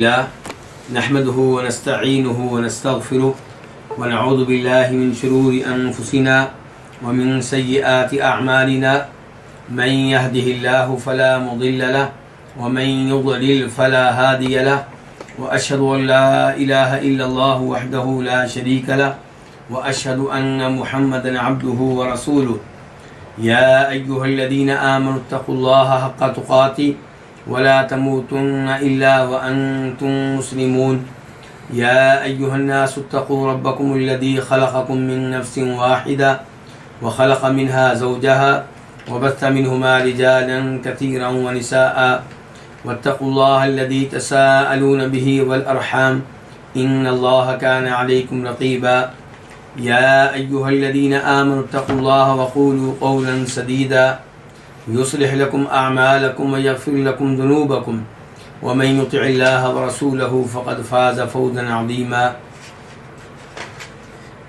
نحمده ونستعينه ونستغفره ونعوذ بالله من شرور أنفسنا ومن سيئات أعمالنا من يهده الله فلا مضل له ومن يضلل فلا هادي له وأشهد أن لا إله إلا الله وحده لا شريك له وأشهد أن محمدا عبده ورسوله يا أيها الذين آمنوا اتقوا الله حق تقاته ولا تموتن إلا وأنتم مسلمون يا أيها الناس اتقوا ربكم الذي خلقكم من نفس واحدة وخلق منها زوجها وبث منهما رجالا كثيرا ونساء واتقوا الله الذي تساءلون به والأرحام إن الله كان عليكم رقيبا يا أيها الذين آمنوا اتقوا الله وقولوا قولا سديدا يصلح لكم أعمالكم ويغفر لكم ذنوبكم ومن يطع الله ورسوله فقد فاز فوزا عظيما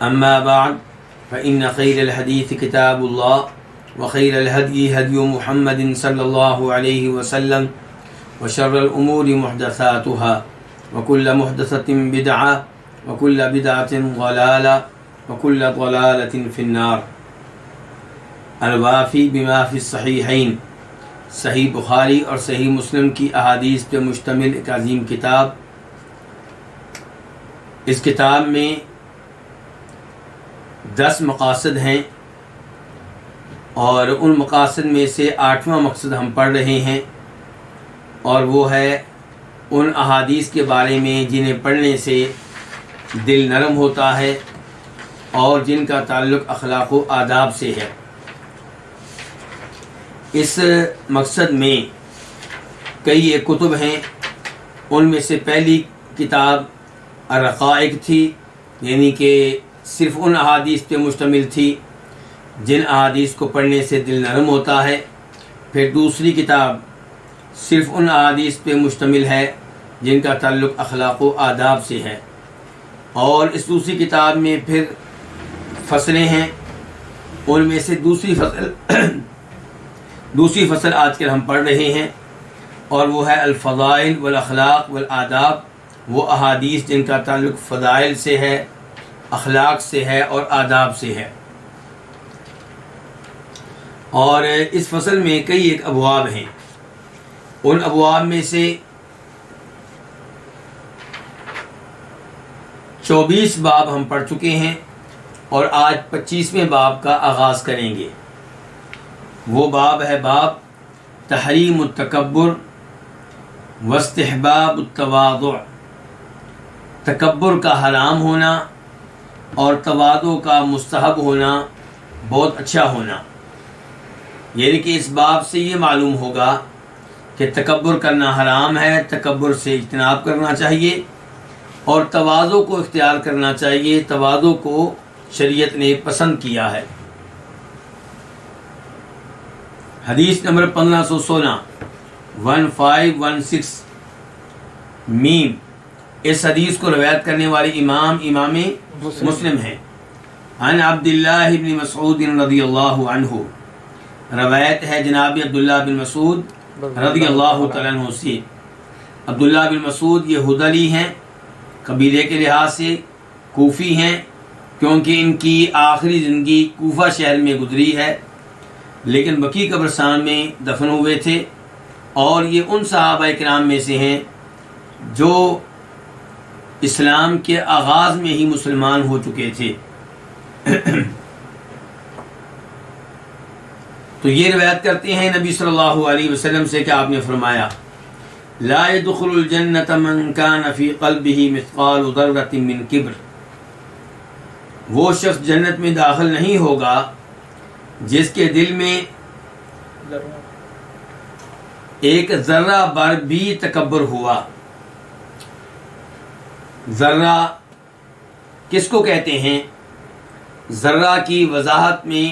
أما بعد فإن خير الحديث كتاب الله وخير الهدي هدي محمد صلى الله عليه وسلم وشر الأمور محدثاتها وكل محدثة بدعة وكل بدعة ضلالة وكل ضلالة في النار الوافی بما فی الصحیحین، صحیح بخاری اور صحیح مسلم کی احادیث پہ مشتمل ایک عظیم کتاب۔ اس کتاب میں 10 مقاصد ہیں اور ان مقاصد میں سے 8واں مقصد ہم پڑھ رہے ہیں، اور وہ ہے ان احادیث کے بارے میں جنہیں پڑھنے سے دل نرم ہوتا ہے اور جن کا تعلق اخلاق و آداب سے ہے۔ اس مقصد میں کئی ایک کتب ہیں، ان میں سے پہلی کتاب الرقائق تھی، یعنی کہ صرف ان احادیث پہ مشتمل تھی جن احادیث کو پڑھنے سے دل نرم ہوتا ہے۔ پھر دوسری کتاب صرف ان احادیث پہ مشتمل ہے جن کا تعلق اخلاق و آداب سے ہے، اور اس دوسری کتاب میں پھر فصلیں ہیں، ان میں سے دوسری فصل آج کل ہم پڑھ رہے ہیں، اور وہ ہے الفضائل والاخلاق والآداب، وہ احادیث جن کا تعلق فضائل سے ہے، اخلاق سے ہے اور آداب سے ہے۔ اور اس فصل میں کئی ایک ابواب ہیں، ان ابواب میں سے 24 باب ہم پڑھ چکے ہیں، اور آج 25ویں باب کا آغاز کریں گے۔ وہ باب ہے باب تحریم التکبر واستحباب التواضع، تکبر کا حرام ہونا اور تواضع کا مستحب ہونا، بہت اچھا ہونا۔ یعنی کہ اس باب سے یہ معلوم ہوگا کہ تکبر کرنا حرام ہے، تکبر سے اجتناب کرنا چاہیے اور تواضع کو اختیار کرنا چاہیے، تواضع کو شریعت نے پسند کیا ہے۔ حدیث نمبر 1516 1516 میم، اس حدیث کو روایت کرنے والے امام مسلم ہیں۔ عن عبداللہ بن مسعود رضی اللہ عنہ، روایت ہے جناب عبداللہ بن مسعود رضی اللہ تعالیٰ عنہ سے۔ عبداللہ بن مسعود یہ ہذلی ہیں، قبیلے کے لحاظ سے کوفی ہیں، کیونکہ ان کی آخری زندگی کوفہ شہر میں گزری ہے، لیکن بقیع قبرستان میں دفن ہوئے تھے، اور یہ ان صحابہ کرام میں سے ہیں جو اسلام کے آغاز میں ہی مسلمان ہو چکے تھے۔ تو یہ روایت کرتے ہیں نبی صلی اللہ علیہ وسلم سے کہ آپ نے فرمایا لا يدخل الجنة من كان في قلبه مثقال ذرة من کبر، وہ شخص جنت میں داخل نہیں ہوگا جس کے دل میں ایک ذرہ بر بھی تکبر ہوا۔ ذرہ کس کو کہتے ہیں؟ ذرہ کی وضاحت میں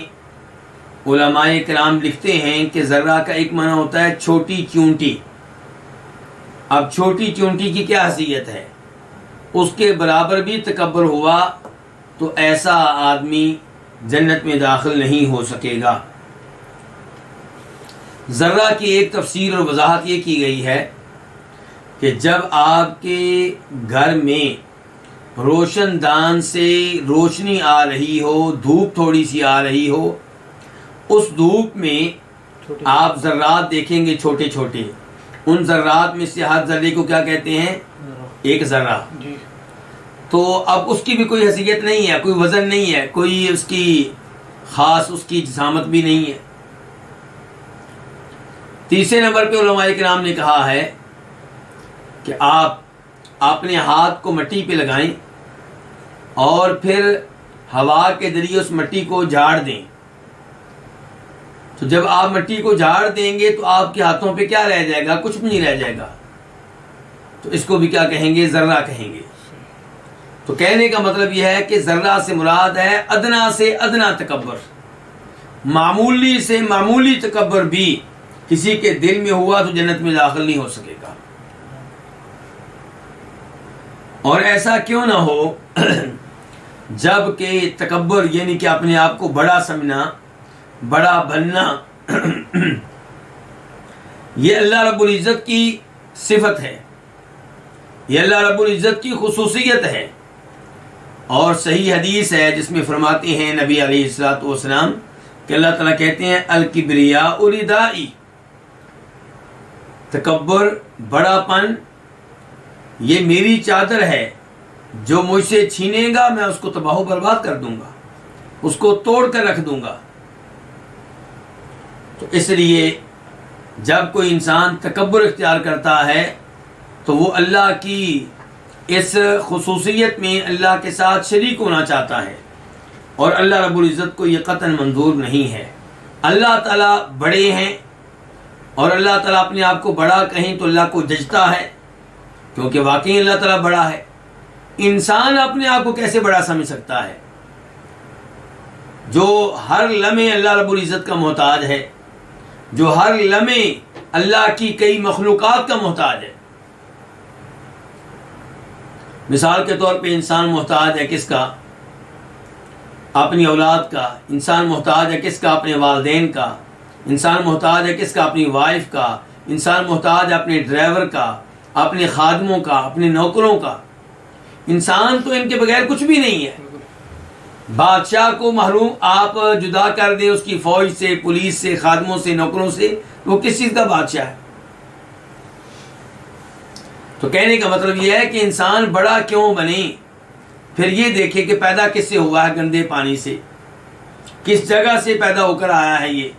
علماء کرام لکھتے ہیں کہ ذرہ کا ایک معنی ہوتا ہے چھوٹی چونٹی۔ اب چھوٹی چونٹی کی کیا حیثیت ہے؟ اس کے برابر بھی تکبر ہوا تو ایسا آدمی جنت میں داخل نہیں ہو سکے گا۔ ذرہ کی ایک تفسیر اور وضاحت یہ کی گئی ہے کہ جب آپ کے گھر میں روشن دان سے روشنی آ رہی ہو، دھوپ تھوڑی سی آ رہی ہو، اس دھوپ میں آپ ذرات دیکھیں گے چھوٹے چھوٹے، ان ذرات میں سے ہر ذرے کو کیا کہتے ہیں؟ ایک ذرہ. تو اب اس کی بھی کوئی حیثیت نہیں ہے، کوئی وزن نہیں ہے، کوئی اس کی خاص اس کی جسامت بھی نہیں ہے. تیسرے نمبر پہ علماء کرام نے کہا ہے کہ آپ اپنے ہاتھ کو مٹی پہ لگائیں اور پھر ہوا کے ذریعے اس مٹی کو جھاڑ دیں. تو جب آپ مٹی کو جھاڑ دیں گے تو آپ کے ہاتھوں پہ کیا رہ جائے گا؟ کچھ بھی نہیں رہ جائے گا. تو اس کو بھی کیا کہیں گے؟ ذرہ کہیں گے. تو کہنے کا مطلب یہ ہے کہ ذرہ سے مراد ہے ادنا سے ادنا تکبر. معمولی سے معمولی تکبر بھی کسی کے دل میں ہوا تو جنت میں داخل نہیں ہو سکے گا. اور ایسا کیوں نہ ہو جب کہ تکبر یعنی کہ اپنے آپ کو بڑا سمجھنا، بڑا بننا، یہ اللہ رب العزت کی صفت ہے، یہ اللہ رب العزت کی خصوصیت ہے. اور صحیح حدیث ہے جس میں فرماتے ہیں نبی علیہ الصلوۃ والسلام کہ اللہ تعالیٰ کہتے ہیں الکبریاء ردائی، تکبر، بڑا پن یہ میری چادر ہے، جو مجھ سے چھینے گا میں اس کو تباہ و برباد کر دوں گا، اس کو توڑ کر رکھ دوں گا. تو اس لیے جب کوئی انسان تکبر اختیار کرتا ہے تو وہ اللہ کی اس خصوصیت میں اللہ کے ساتھ شریک ہونا چاہتا ہے، اور اللہ رب العزت کو یہ قطعاً منظور نہیں ہے. اللہ تعالیٰ بڑے ہیں، اور اللہ تعالیٰ اپنے آپ کو بڑا کہیں تو اللہ کو ججتا ہے، کیونکہ واقعی اللہ تعالیٰ بڑا ہے. انسان اپنے آپ کو کیسے بڑا سمجھ سکتا ہے جو ہر لمحے اللہ رب العزت کا محتاج ہے، جو ہر لمحے اللہ کی کئی مخلوقات کا محتاج ہے. مثال کے طور پہ انسان محتاج ہے کس کا؟ اپنی اولاد کا. انسان محتاج ہے کس کا؟ اپنے والدین کا. انسان محتاج ہے کس کا؟ اپنی وائف کا. انسان محتاج ہے اپنے ڈرائیور کا، اپنے خادموں کا، اپنے نوکروں کا. انسان تو ان کے بغیر کچھ بھی نہیں ہے. بادشاہ کو محروم آپ جدا کر دیں اس کی فوج سے، پولیس سے، خادموں سے، نوکروں سے، وہ کس چیز کا بادشاہ ہے؟ تو کہنے کا مطلب یہ ہے کہ انسان بڑا کیوں بنے؟ پھر یہ دیکھے کہ پیدا کس سے ہوا ہے؟ گندے پانی سے. کس جگہ سے پیدا ہو کر آیا ہے یہ؟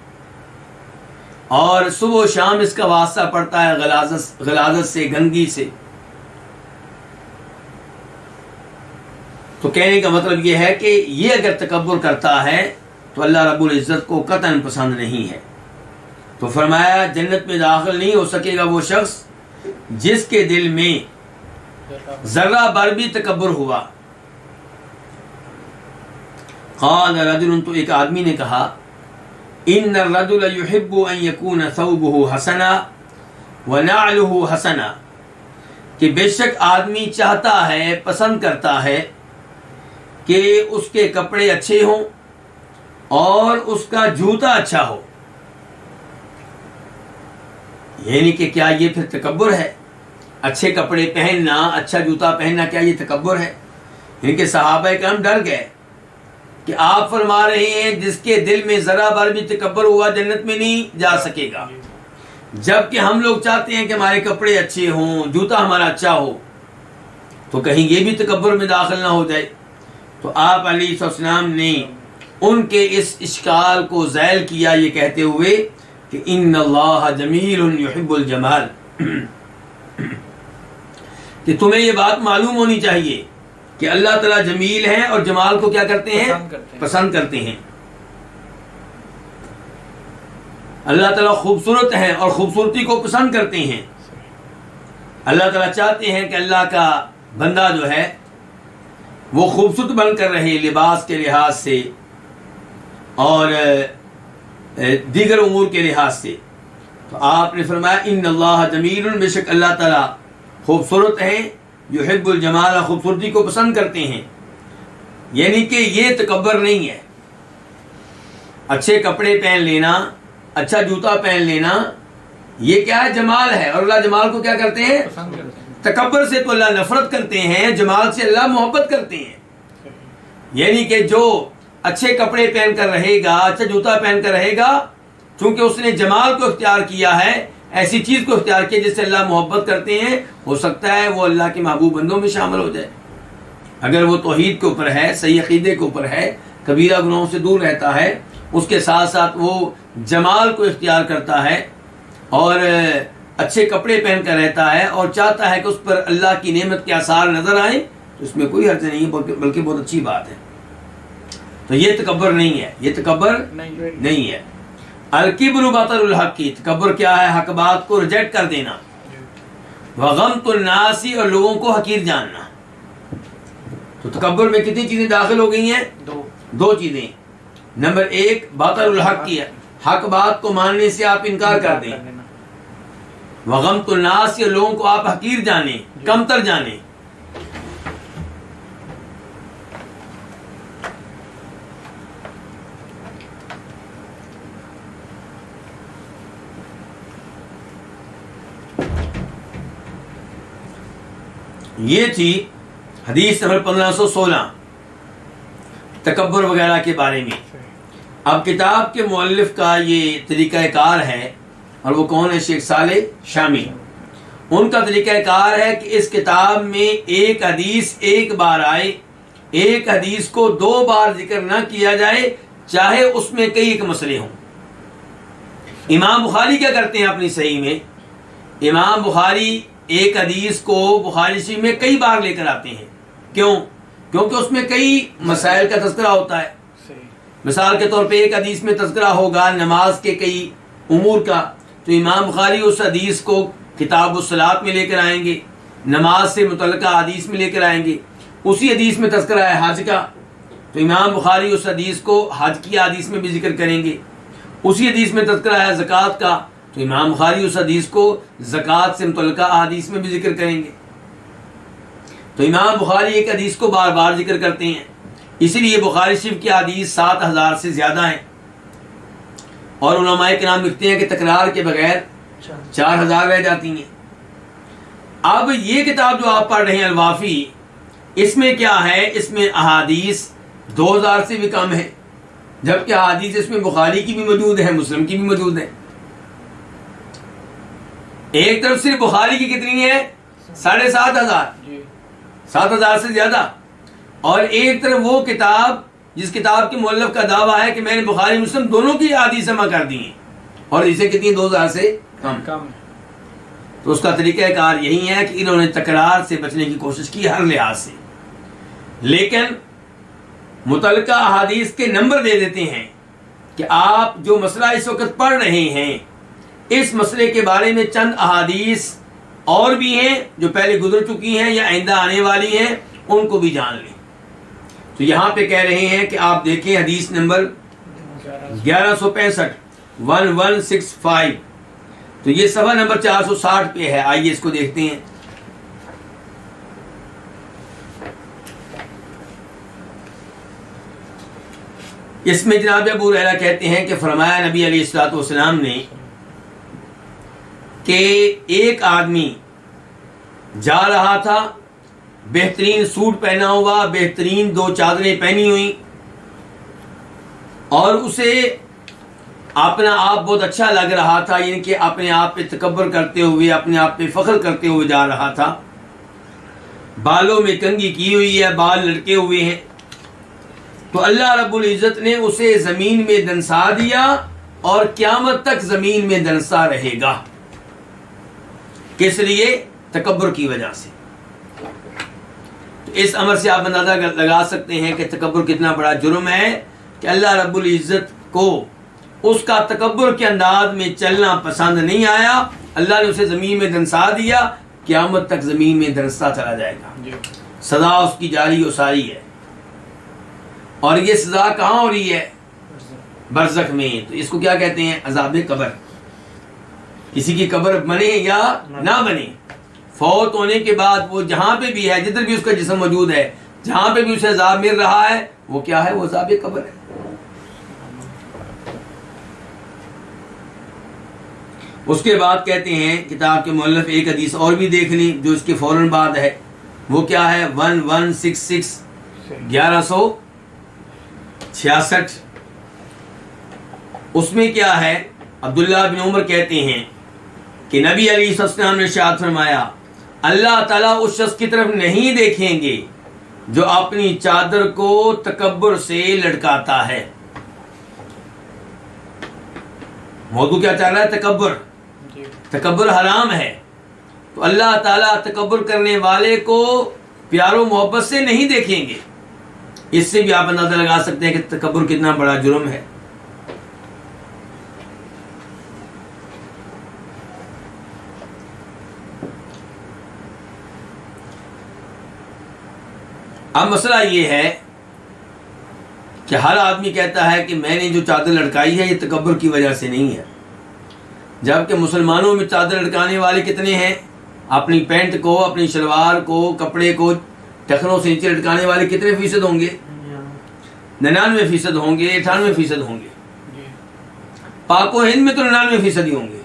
اور صبح و شام اس کا واسطہ پڑتا ہے غلاظت سے، گندگی سے. تو کہنے کا مطلب یہ ہے کہ یہ اگر تکبر کرتا ہے تو اللہ رب العزت کو قطعاً پسند نہیں ہے. تو فرمایا جنت میں داخل نہیں ہو سکے گا وہ شخص جس کے دل میں ذرہ بھر بھی تکبر ہوا. قال رجل، تو ایک آدمی نے کہا ان الرجل يحب ان يكون ثوبه حسنا ونعله حسنا، کہ بے شک آدمی چاہتا ہے، پسند کرتا ہے کہ اس کے کپڑے اچھے ہوں اور اس کا جوتا اچھا ہو. یعنی کہ کیا یہ پھر تکبر ہے؟ اچھے کپڑے پہننا، اچھا جوتا پہننا، کیا یہ تکبر ہے؟ یعنی کہ صحابہ کرام ڈر گئے کہ آپ فرما رہے ہیں جس کے دل میں ذرا بھر بھی تکبر ہوا جنت میں نہیں جا سکے گا، جبکہ ہم لوگ چاہتے ہیں کہ ہمارے کپڑے اچھے ہوں، جوتا ہمارا اچھا ہو، تو کہیں یہ بھی تکبر میں داخل نہ ہو جائے. تو آپ علیہ السلام نے ان کے اس اشکال کو زائل کیا یہ کہتے ہوئے کہ ان اللہ جمیل یحب الجمال، کہ تمہیں یہ بات معلوم ہونی چاہیے کہ اللہ تعالیٰ جمیل ہیں اور جمال کو کیا کرتے ہیں؟ پسند کرتے ہیں. اللہ تعالیٰ خوبصورت ہیں اور خوبصورتی کو پسند کرتے ہیں. اللہ تعالیٰ چاہتے ہیں کہ اللہ کا بندہ جو ہے وہ خوبصورت بن کر رہے، لباس کے لحاظ سے اور دیگر امور کے لحاظ سے. تو آپ نے فرمایا ان اللہ جمیل، بے شک اللہ تعالیٰ خوبصورت ہیں، یحب الجمال، خوبصورتی کو پسند کرتے ہیں. یعنی کہ یہ تکبر نہیں ہے. اچھے کپڑے پہن لینا، اچھا جوتا پہن لینا، یہ کیا ہے؟ جمال ہے. اور اللہ جمال کو کیا کرتے ہیں؟ تکبر سے تو اللہ نفرت کرتے ہیں، جمال سے اللہ محبت کرتے ہیں. یعنی کہ جو اچھے کپڑے پہن کر رہے گا، اچھا جوتا پہن کر رہے گا، چونکہ اس نے جمال کو اختیار کیا ہے، ایسی چیز کو اختیار کیا جس سے اللہ محبت کرتے ہیں، ہو سکتا ہے وہ اللہ کے محبوب بندوں میں شامل ہو جائے. اگر وہ توحید کے اوپر ہے، صحیح عقیدے کے اوپر ہے، کبیرہ گناہوں سے دور رہتا ہے، اس کے ساتھ ساتھ وہ جمال کو اختیار کرتا ہے اور اچھے کپڑے پہن کر رہتا ہے اور چاہتا ہے کہ اس پر اللہ کی نعمت کے آثار نظر آئیں، تو اس میں کوئی حرج نہیں ہے، بلکہ بہت اچھی بات ہے. تو یہ تکبر نہیں ہے، یہ تکبر نہیں ہے. الکبر بطر الحق کی، تکبر کیا ہے؟ حق بات کو ریجیکٹ کر دینا. وغمط الناس، اور لوگوں کو حقیر جاننا. تو تکبر میں کتنی چیزیں داخل ہو گئی ہیں؟ دو چیزیں. نمبر 1 باطل الحق کی ہے، حق بات کو ماننے سے آپ انکار کر دیں. وغمط الناس، یا لوگوں کو آپ حقیر جانیں، کمتر جانیں. یہ تھی حدیث نمبر 1516 تکبر وغیرہ کے بارے میں. اب کتاب کے مؤلف کا یہ طریقہ کار ہے، اور وہ کون ہے؟ شیخ صالح شامی. ان کا طریقہ کار ہے کہ اس کتاب میں ایک حدیث ایک بار آئے، ایک حدیث کو 2 بار ذکر نہ کیا جائے، چاہے اس میں کئی ایک مسئلے ہوں. امام بخاری کیا کرتے ہیں اپنی صحیح میں؟ امام بخاری ایک حدیث کو بخاری شریف میں کئی بار لے کر آتے ہیں. کیوں؟ کیونکہ اس میں کئی مسائل کا تذکرہ ہوتا ہے. مثال کے طور پہ ایک حدیث میں تذکرہ ہوگا نماز کے کئی امور کا، تو امام بخاری اس حدیث کو کتاب الصلاۃ میں لے کر آئیں گے، نماز سے متعلقہ حدیث میں لے کر آئیں گے. اسی حدیث میں تذکرہ ہے حج کا، تو امام بخاری اس حدیث کو حج کی حدیث میں بھی ذکر کریں گے. اسی حدیث میں تذکرہ ہے زکوٰۃ کا، تو امام بخاری اس حدیث کو زکوٰۃ سے متعلقہ حدیث میں بھی ذکر کریں گے. تو امام بخاری ایک حدیث کو بار بار ذکر کرتے ہیں، اسی لیے بخاری شریف کی حدیث 7000 سے زیادہ ہیں. اور علماء کرام لکھتے ہیں کہ تکرار کے بغیر 4000 رہ جاتی ہیں. اب یہ کتاب جو آپ پڑھ رہے ہیں الوافی، اس میں کیا ہے؟ اس میں احادیث 2000 سے بھی کم ہے، جبکہ احادیث اس میں بخاری کی بھی موجود ہے، مسلم کی بھی موجود ہے. ایک طرف صرف بخاری کی کتنی ہے؟ 7500، 7000 سے زیادہ. اور ایک طرف وہ کتاب جس کتاب کے مؤلف کا دعویٰ ہے کہ میں نے بخاری مسلم دونوں کی حدیث جمع کر دی ہیں، اور اسے کتنی 2000 سے کم. تو اس کا طریقہ کار یہی ہے کہ انہوں نے تکرار سے بچنے کی کوشش کی ہر لحاظ سے، لیکن متعلقہ احادیث کے نمبر دے دیتے ہیں کہ آپ جو مسئلہ اس وقت پڑھ رہے ہیں، اس مسئلے کے بارے میں چند احادیث اور بھی ہیں جو پہلے گزر چکی ہیں یا آئندہ آنے والی ہیں، ان کو بھی جان لیں. تو یہاں پہ کہہ رہے ہیں کہ آپ دیکھیں حدیث نمبر 1165 1165، تو یہ صفحہ نمبر 460 پہ ہے. آئیے اس کو دیکھتے ہیں. اس میں جناب ابو ہریرہ کہتے ہیں کہ فرمایا نبی علیہ الصلوۃ والسلام نے کہ ایک آدمی جا رہا تھا، بہترین سوٹ پہنا ہوا، بہترین 2 چادریں پہنی ہوئی، اور اسے اپنا آپ بہت اچھا لگ رہا تھا، یعنی کہ اپنے آپ پہ تکبر کرتے ہوئے، اپنے آپ پہ فخر کرتے ہوئے جا رہا تھا. بالوں میں کنگھی کی ہوئی ہے، بال لٹکے ہوئے ہیں. تو اللہ رب العزت نے اسے زمین میں دنسا دیا، اور قیامت تک زمین میں دنسا رہے گا. کس لیے؟ تکبر کی وجہ سے. تو اس امر سے آپ اندازہ لگا سکتے ہیں کہ تکبر کتنا بڑا جرم ہے، کہ اللہ رب العزت کو اس کا تکبر کے انداز میں چلنا پسند نہیں آیا. اللہ نے اسے زمین میں دنسا دیا، قیامت تک زمین میں دنستا چلا جائے گا. سزا اس کی جاری و ساری ہے. اور یہ سزا کہاں ہو رہی ہے؟ برزخ میں. تو اس کو کیا کہتے ہیں؟ عذاب قبر. کسی کی قبر بنے یا نہ بنے، فوت ہونے کے بعد وہ جہاں پہ بھی ہے، جدھر بھی اس کا جسم موجود ہے، جہاں پہ بھی اسے عذاب مل رہا ہے، وہ کیا ہے؟ وہ عذاب قبر ہے. اس کے بعد کہتے ہیں کتاب کے مؤلف ایک حدیث اور بھی دیکھ لیں جو اس کے فوراً بعد ہے، وہ کیا ہے 1166 1166۔ اس میں کیا ہے، عبداللہ بن عمر کہتے ہیں کہ نبی علیہ السلام نے ارشاد فرمایا اللہ تعالیٰ اس شخص کی طرف نہیں دیکھیں گے جو اپنی چادر کو تکبر سے لٹکاتا ہے۔ موضوع کیا چاہ رہا ہے؟ تکبر۔ تکبر حرام ہے، تو اللہ تعالیٰ تکبر کرنے والے کو پیار و محبت سے نہیں دیکھیں گے۔ اس سے بھی آپ اندازہ لگا سکتے ہیں کہ تکبر کتنا بڑا جرم ہے۔ اب مسئلہ یہ ہے کہ ہر آدمی کہتا ہے کہ میں نے جو چادر لٹکائی ہے یہ تکبر کی وجہ سے نہیں ہے، جبکہ مسلمانوں میں چادر لٹکانے والے کتنے ہیں؟ اپنی پینٹ کو، اپنی شلوار کو، کپڑے کو ٹخنوں سے نیچے لٹکانے والے کتنے فیصد ہوں گے؟ 99% ہوں گے، 98% ہوں گے۔ پاک و ہند میں تو 99% ہی ہوں گے۔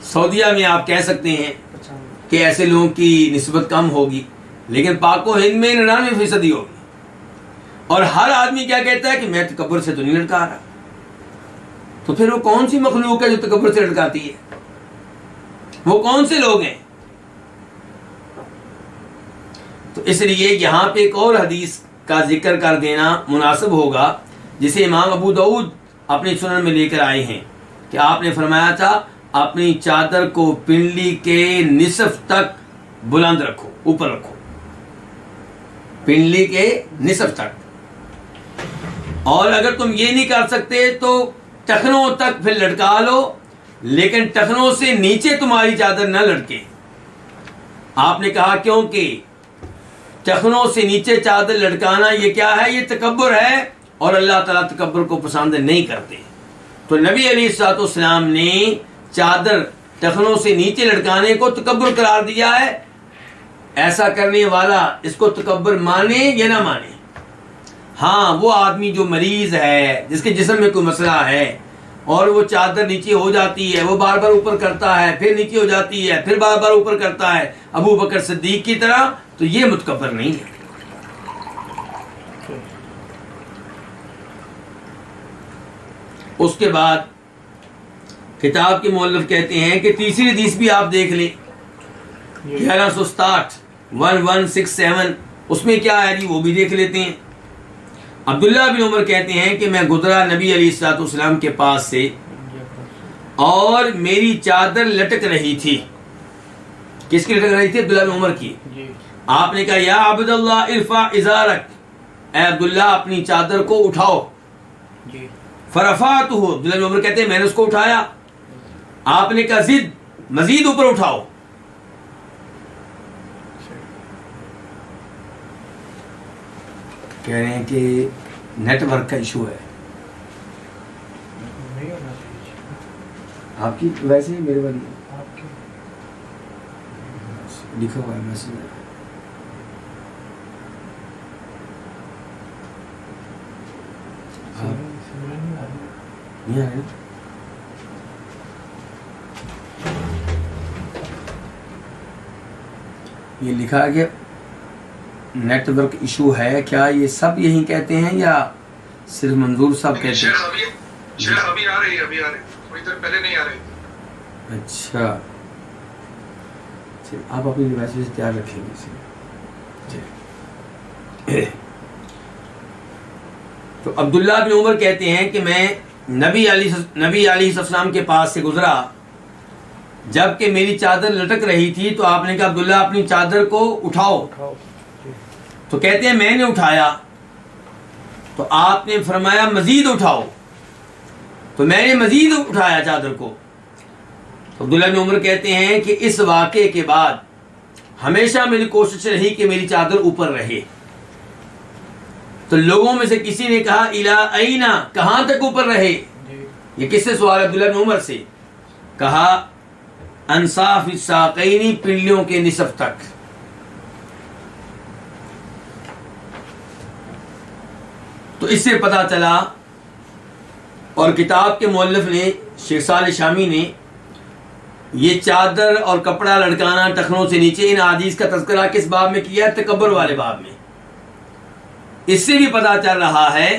سعودیہ میں آپ کہہ سکتے ہیں کہ ایسے لوگوں کی نسبت کم ہوگی، لیکن پاک و ہند میں 99% ہی ہوگی۔ اور ہر آدمی کیا کہتا ہے کہ میں تکبر سے تو نہیں لٹکا رہا۔ تو پھر وہ کون سی مخلوق ہے جو تکبر سے لٹکاتی ہے؟ وہ کون سے لوگ ہیں؟ تو اس لیے یہاں پہ ایک اور حدیث کا ذکر کر دینا مناسب ہوگا جسے امام ابو داؤد اپنی سنن میں لے کر آئے ہیں کہ آپ نے فرمایا تھا اپنی چادر کو پنڈلی کے نصف تک بلند رکھو، اوپر رکھو، پنڈلی کے نصف تک۔ اور اگر تم یہ نہیں کر سکتے تو ٹخنوں تک پھر لٹکا لو، لیکن ٹخنوں سے نیچے تمہاری چادر نہ لٹکے۔ آپ نے کہا کیونکہ ٹخنوں سے نیچے چادر لٹکانا یہ کیا ہے؟ یہ تکبر ہے، اور اللہ تعالیٰ تکبر کو پسند نہیں کرتے۔ تو نبی علیہ السلام نے چادر ٹخنوں سے نیچے لٹکانے کو تکبر قرار دیا ہے۔ ایسا کرنے والا اس کو تکبر مانے یا نہ مانے، ہاں وہ آدمی جو مریض ہے، جس کے جسم میں کوئی مسئلہ ہے اور وہ چادر نیچے ہو جاتی ہے، وہ بار بار اوپر کرتا ہے، پھر نیچے ہو جاتی ہے، پھر بار بار اوپر کرتا ہے ابو بکر صدیق کی طرح، تو یہ متکبر نہیں ہے۔ اس کے بعد کتاب کے مؤلف کہتے ہیں کہ تیسری حدیث بھی آپ دیکھ لیں 1167 1167، اس میں کیا ہے جی وہ بھی دیکھ لیتے ہیں۔ عبداللہ بن عمر کہتے ہیں کہ میں گزرا نبی علیہ السلام کے پاس سے اور میری چادر لٹک رہی تھی۔ کس کی لٹک رہی تھی؟ عبداللہ بن عمر کی۔ آپ نے کہا یا عبداللہ ارفع ازارک، اے عبداللہ اپنی چادر کو اٹھاؤ۔ فرفعتہ، عبداللہ بن عمر کہتے ہیں میں نے اس کو اٹھایا۔ آپ نے کہا زد، مزید اوپر اٹھاؤ۔ کہہ رہے ہیں کہ نیٹ ورک کا ایشو ہے آپ کی، ویسے ہی میرے والی لکھا ہوا ہے میسج نہیں آ رہا ہے۔ یہ لکھا ہے کہ نیٹ ورک ایشو ہے، کیا یہ سب یہی کہتے ہیں یا صرف منظور صاحب کہتے ہیں؟ شیخ ابھی آ رہی ہے، ابھی آ رہی ہے، تھوڑی دیر پہلے نہیں آ رہی۔ اچھا آپ اپنی ڈیوائس سے تیار رکھیں گے اسے۔ تو عبداللہ بن عمر کہتے ہیں کہ میں نبی علیہ السلام کے پاس سے گزرا جب کہ میری چادر لٹک رہی تھی، تو آپ نے کہا عبداللہ اپنی چادر کو اٹھاؤ۔ تو کہتے ہیں میں نے اٹھایا، تو آپ نے فرمایا مزید اٹھاؤ، تو میں نے مزید اٹھایا چادر کو۔ تو عبداللہ بن عمر کہتے ہیں کہ اس واقعے کے بعد ہمیشہ میری کوشش رہی کہ میری چادر اوپر رہے۔ تو لوگوں میں سے کسی نے کہا الا اینا، کہاں تک اوپر رہے؟ یہ کس سے سوال ہے؟ عبداللہ بن عمر سے۔ کہا انصاف الساقین، پنڈلیوں کے نصف تک۔ تو اس سے پتا چلا اور کتاب کے مؤلف نے شیخ صالح شامی نے یہ چادر اور کپڑا لٹکانا ٹخنوں سے نیچے ان احادیث کا تذکرہ کس باب میں کیا ہے؟ تکبر والے باب میں۔ اس سے بھی پتہ چل رہا ہے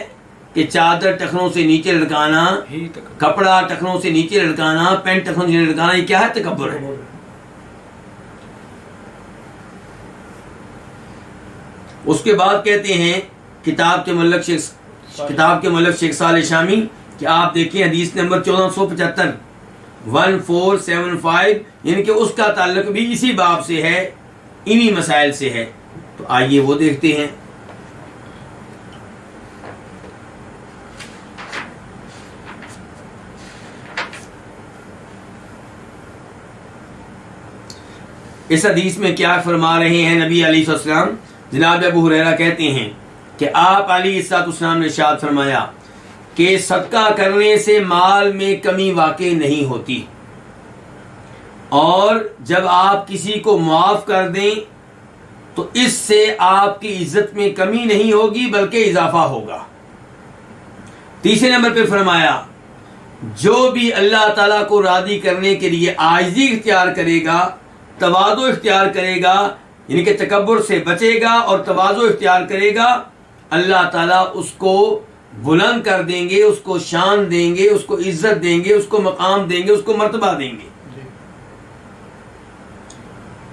کہ چادر ٹخنوں سے نیچے لٹکانا، کپڑا ٹخنوں سے نیچے لٹکانا، پینٹ ٹخنوں سے نیچے لٹکانا، یہ کیا ہے؟ تکبر ہے۔ اس کے بعد کہتے ہیں کتاب کے مؤلف شیخ صالح شامی کہ آپ دیکھیں حدیث نمبر 1475 1475، یعنی کہ اس کا تعلق بھی اسی باب سے ہے، انہی مسائل سے ہے۔ تو آئیے وہ دیکھتے ہیں۔ اس حدیث میں کیا فرما رہے ہیں نبی علیہ السلام؟ جناب ابو ہریرہ کہتے ہیں کہ آپ علیہ السلام نے ارشاد فرمایا کہ صدقہ کرنے سے مال میں کمی واقع نہیں ہوتی، اور جب آپ کسی کو معاف کر دیں تو اس سے آپ کی عزت میں کمی نہیں ہوگی بلکہ اضافہ ہوگا۔ تیسرے نمبر پہ فرمایا جو بھی اللہ تعالیٰ کو راضی کرنے کے لیے عاجزی اختیار کرے گا، تواضع اختیار کرے گا، یعنی کہ تکبر سے بچے گا اور تواضع اختیار کرے گا، اللہ تعالیٰ اس کو بلند کر دیں گے، اس کو شان دیں گے، اس کو عزت دیں گے، اس کو مقام دیں گے، اس کو مرتبہ دیں گے۔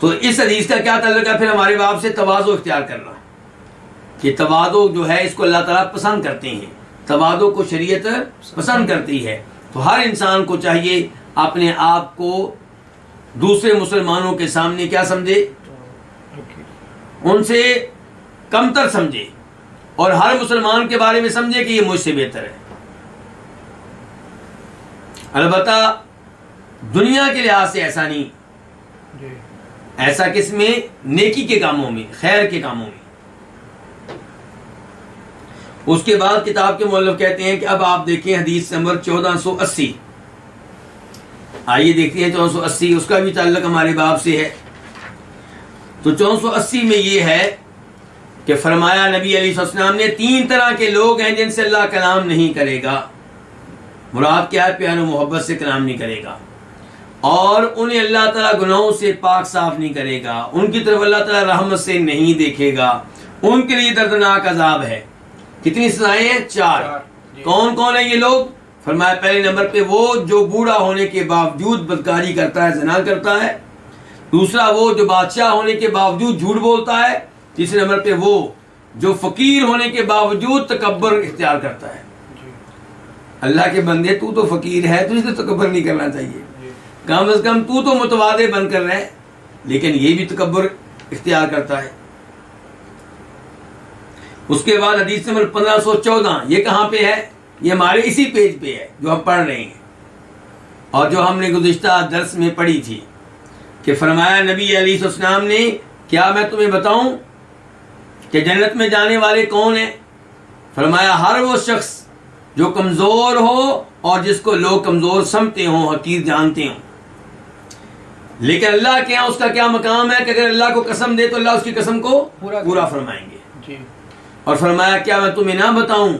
تو اس حدیث کا کیا تعلق ہے پھر ہمارے باب سے؟ تواضع اختیار کرنا، کہ تواضع جو ہے اس کو اللہ تعالیٰ پسند کرتے ہیں، تواضع کو شریعت پسند کرتی ہے۔ تو ہر انسان کو چاہیے اپنے آپ کو دوسرے مسلمانوں کے سامنے کیا سمجھے؟ ان سے کمتر سمجھے، اور ہر مسلمان کے بارے میں سمجھے کہ یہ مجھ سے بہتر ہے۔ البتہ دنیا کے لحاظ سے ایسا نہیں، ایسا کس میں؟ نیکی کے کاموں میں، خیر کے کاموں میں۔ اس کے بعد کتاب کے مؤلف کہتے ہیں کہ اب آپ دیکھیں حدیث نمبر 1480۔ آئیے دیکھتے ہیں 1480، اس کا بھی تعلق ہمارے باب سے ہے۔ تو 1480 میں یہ ہے کہ فرمایا نبی علیہ السلام نے 3 طرح کے لوگ ہیں جن سے اللہ کلام نہیں کرے گا۔ مراد کیا ہے؟ پیار و محبت سے کلام نہیں کرے گا، اور انہیں اللہ تعالیٰ گناہوں سے پاک صاف نہیں کرے گا، ان کی طرف اللہ تعالیٰ رحمت سے نہیں دیکھے گا، ان کے لیے دردناک عذاب ہے۔ کتنی سزائیں ہیں؟ 4۔ کون کون ہیں یہ لوگ؟ فرمایا پہلے نمبر پہ وہ جو بوڑھا ہونے کے باوجود بدکاری کرتا ہے، زنا کرتا ہے۔ دوسرا وہ جو بادشاہ ہونے کے باوجود جھوٹ بولتا ہے۔ تیسرے نمبر پہ وہ جو فقیر ہونے کے باوجود تکبر اختیار کرتا ہے۔ اللہ کے بندے تو فقیر ہے، تجھے تو تکبر نہیں کرنا چاہیے، کم از کم تو متواضع بن کر رہے، لیکن یہ بھی تکبر اختیار کرتا ہے۔ اس کے بعد حدیث نمبر 1514، یہ کہاں پہ ہے؟ یہ ہمارے اسی پیج پہ ہے جو ہم پڑھ رہے ہیں، اور جو ہم نے گزشتہ درس میں پڑھی تھی، کہ فرمایا نبی علیہ السلام نے کیا میں تمہیں بتاؤں کہ جنت میں جانے والے کون ہیں؟ فرمایا ہر وہ شخص جو کمزور ہو اور جس کو لوگ کمزور سمجھتے ہوں، حقیر جانتے ہوں، لیکن اللہ کے یہاں اس کا کیا مقام ہے کہ اگر اللہ کو قسم دے تو اللہ اس کی قسم کو پورا فرمائیں گے۔ اور فرمایا کیا میں تمہیں نہ بتاؤں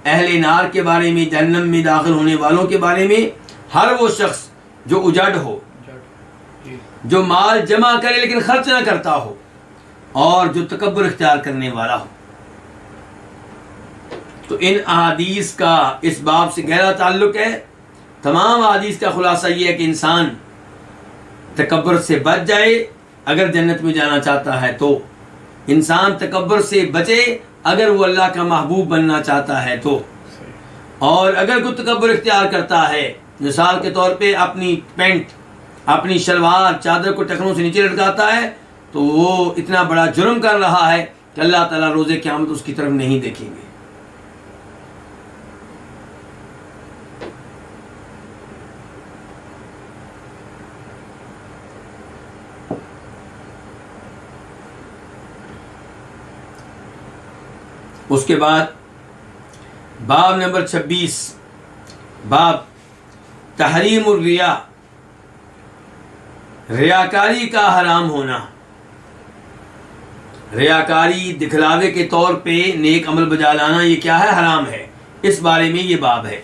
اہل نار کے بارے میں، جہنم میں داخل ہونے والوں کے بارے میں؟ ہر وہ شخص جو اجڑ ہو، جو مال جمع کرے لیکن خرچ نہ کرتا ہو، اور جو تکبر اختیار کرنے والا ہو۔ تو ان احادیث کا اس باب سے گہرا تعلق ہے۔ تمام احادیث کا خلاصہ یہ ہے کہ انسان تکبر سے بچ جائے اگر جنت میں جانا چاہتا ہے، تو انسان تکبر سے بچے اگر وہ اللہ کا محبوب بننا چاہتا ہے تو، اور اگر کوئی تکبر اختیار کرتا ہے، مثال کے طور پہ اپنی پینٹ، اپنی شلوار، چادر کو ٹخنوں سے نیچے لٹکاتا ہے، تو وہ اتنا بڑا جرم کر رہا ہے کہ اللہ تعالیٰ روز قیامت اس کی طرف نہیں دیکھیں گے۔ اس کے بعد باب نمبر 26، باب تحریم الریا، ریاکاری کا حرام ہونا۔ ریاکاری، دکھلاوے کے طور پہ نیک عمل بجا لانا، یہ کیا ہے؟ حرام ہے۔ اس بارے میں یہ باب ہے۔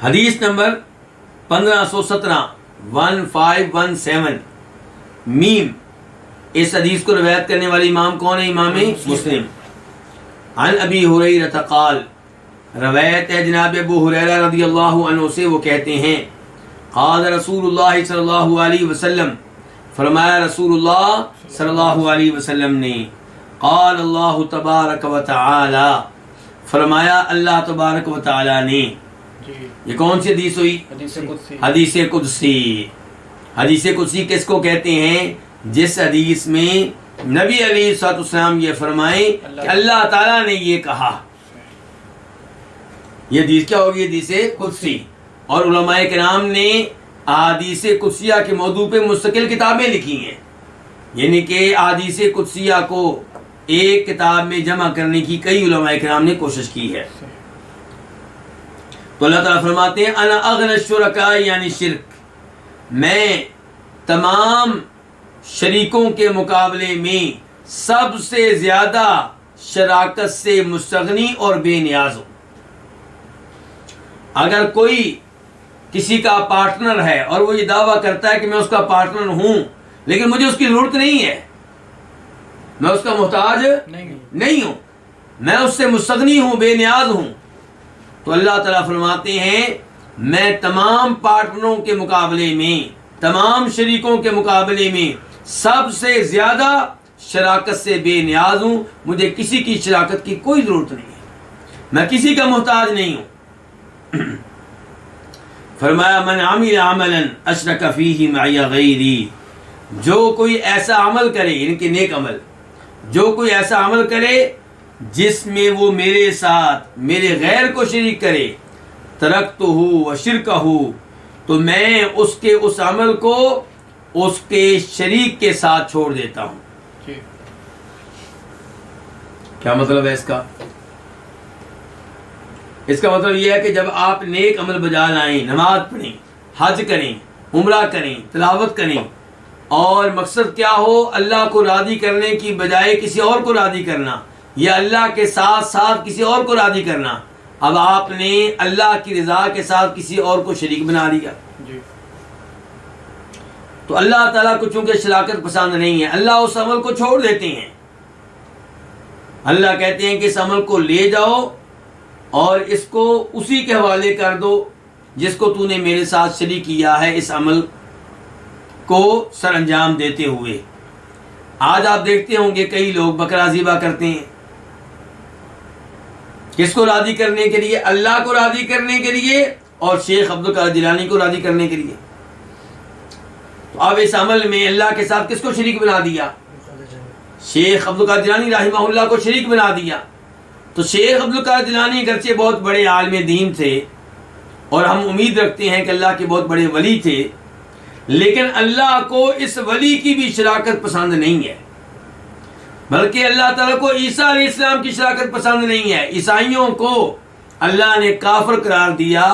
حدیث نمبر 1517 1517 میم. اس حدیث کو روایت کرنے والے امام کون ہے؟ امام مسلم. عن ابی ہریرہ قال، روایت ہے جناب ابو ہریرہ رضی اللہ عنہ سے، وہ کہتے ہیں قال رسول اللہ صلی اللہ علیہ وسلم، فرمایا رسول اللہ صلی اللہ علیہ وسلم نے، قال اللہ تبارک و تعالی، فرمایا اللہ تبارک و تعالی نے. یہ کون سی حدیث ہوئی؟ حدیث قدسی. حدیث قدسی کس کو کہتے ہیں؟ جس حدیث میں نبی علیہ الصلوۃ والسلام یہ فرمائیں کہ اللہ تعالیٰ نے یہ کہا. یہ حدیث کیا ہوگی؟ حدیث قدسی. اور علماء کرام نے احادیث قدسیہ کے موضوع پہ مستقل کتابیں لکھی ہیں، یعنی کہ احادیث قدسیہ کو ایک کتاب میں جمع کرنے کی کئی علماء کرام نے کوشش کی ہے. تو اللہ تعالیٰ فرماتے ہیں انا اغنى الشرکاء یعنی شرک، میں تمام شریکوں کے مقابلے میں سب سے زیادہ شراکت سے مستغنی اور بے نیاز ہوں. اگر کوئی کسی کا پارٹنر ہے اور وہ یہ دعویٰ کرتا ہے کہ میں اس کا پارٹنر ہوں لیکن مجھے اس کی ضرورت نہیں ہے، میں اس کا محتاج نہیں ہوں، میں اس سے مستغنی ہوں، بے نیاز ہوں، تو اللہ تعالیٰ فرماتے ہیں میں تمام پارٹنروں کے مقابلے میں، تمام شریکوں کے مقابلے میں سب سے زیادہ شراکت سے بے نیاز ہوں، مجھے کسی کی شراکت کی کوئی ضرورت نہیں ہے، میں کسی کا محتاج نہیں ہوں. فرمایا من عمل عملا اشرک فیہ معی غیری، جو کوئی ایسا عمل کرے، یعنی کہ نیک عمل، جو کوئی ایسا عمل کرے جس میں وہ میرے ساتھ میرے غیر کو شریک کرے، ترکتہ وشرکہ، تو میں اس عمل کو اس کے شریک کے ساتھ چھوڑ دیتا ہوں. کیا مطلب ہے اس کا؟ اس کا مطلب یہ ہے کہ جب آپ نیک عمل بجا لائیں، نماز پڑھیں، حج کریں، عمرہ کریں، تلاوت کریں، اور مقصد کیا ہو اللہ کو راضی کرنے کی بجائے کسی اور کو راضی کرنا، یا اللہ کے ساتھ ساتھ کسی اور کو راضی کرنا، اب آپ نے اللہ کی رضا کے ساتھ کسی اور کو شریک بنا دیا. تو اللہ تعالیٰ کو چونکہ شراکت پسند نہیں ہے، اللہ اس عمل کو چھوڑ دیتے ہیں. اللہ کہتے ہیں کہ اس عمل کو لے جاؤ اور اس کو اسی کے حوالے کر دو جس کو تو نے میرے ساتھ شریک کیا ہے اس عمل کو سر انجام دیتے ہوئے. آج آپ دیکھتے ہوں گے کئی لوگ بکرا ذبح کرتے ہیں، کس کو راضی کرنے کے لیے؟ اللہ کو راضی کرنے کے لیے اور شیخ عبد القادر جیلانی کو راضی کرنے کے لیے. تو اب اس عمل میں اللہ کے ساتھ کس کو شریک بنا دیا؟ شیخ عبد القادر جیلانی رحمہ اللہ کو شریک بنا دیا. تو شیخ عبد القادر جیلانی اگرچہ بہت بڑے عالم دین تھے اور ہم امید رکھتے ہیں کہ اللہ کے بہت بڑے ولی تھے، لیکن اللہ کو اس ولی کی بھی شراکت پسند نہیں ہے، بلکہ اللہ تعالیٰ کو عیسیٰ علیہ السلام کی شراکت پسند نہیں ہے. عیسائیوں کو اللہ نے کافر قرار دیا،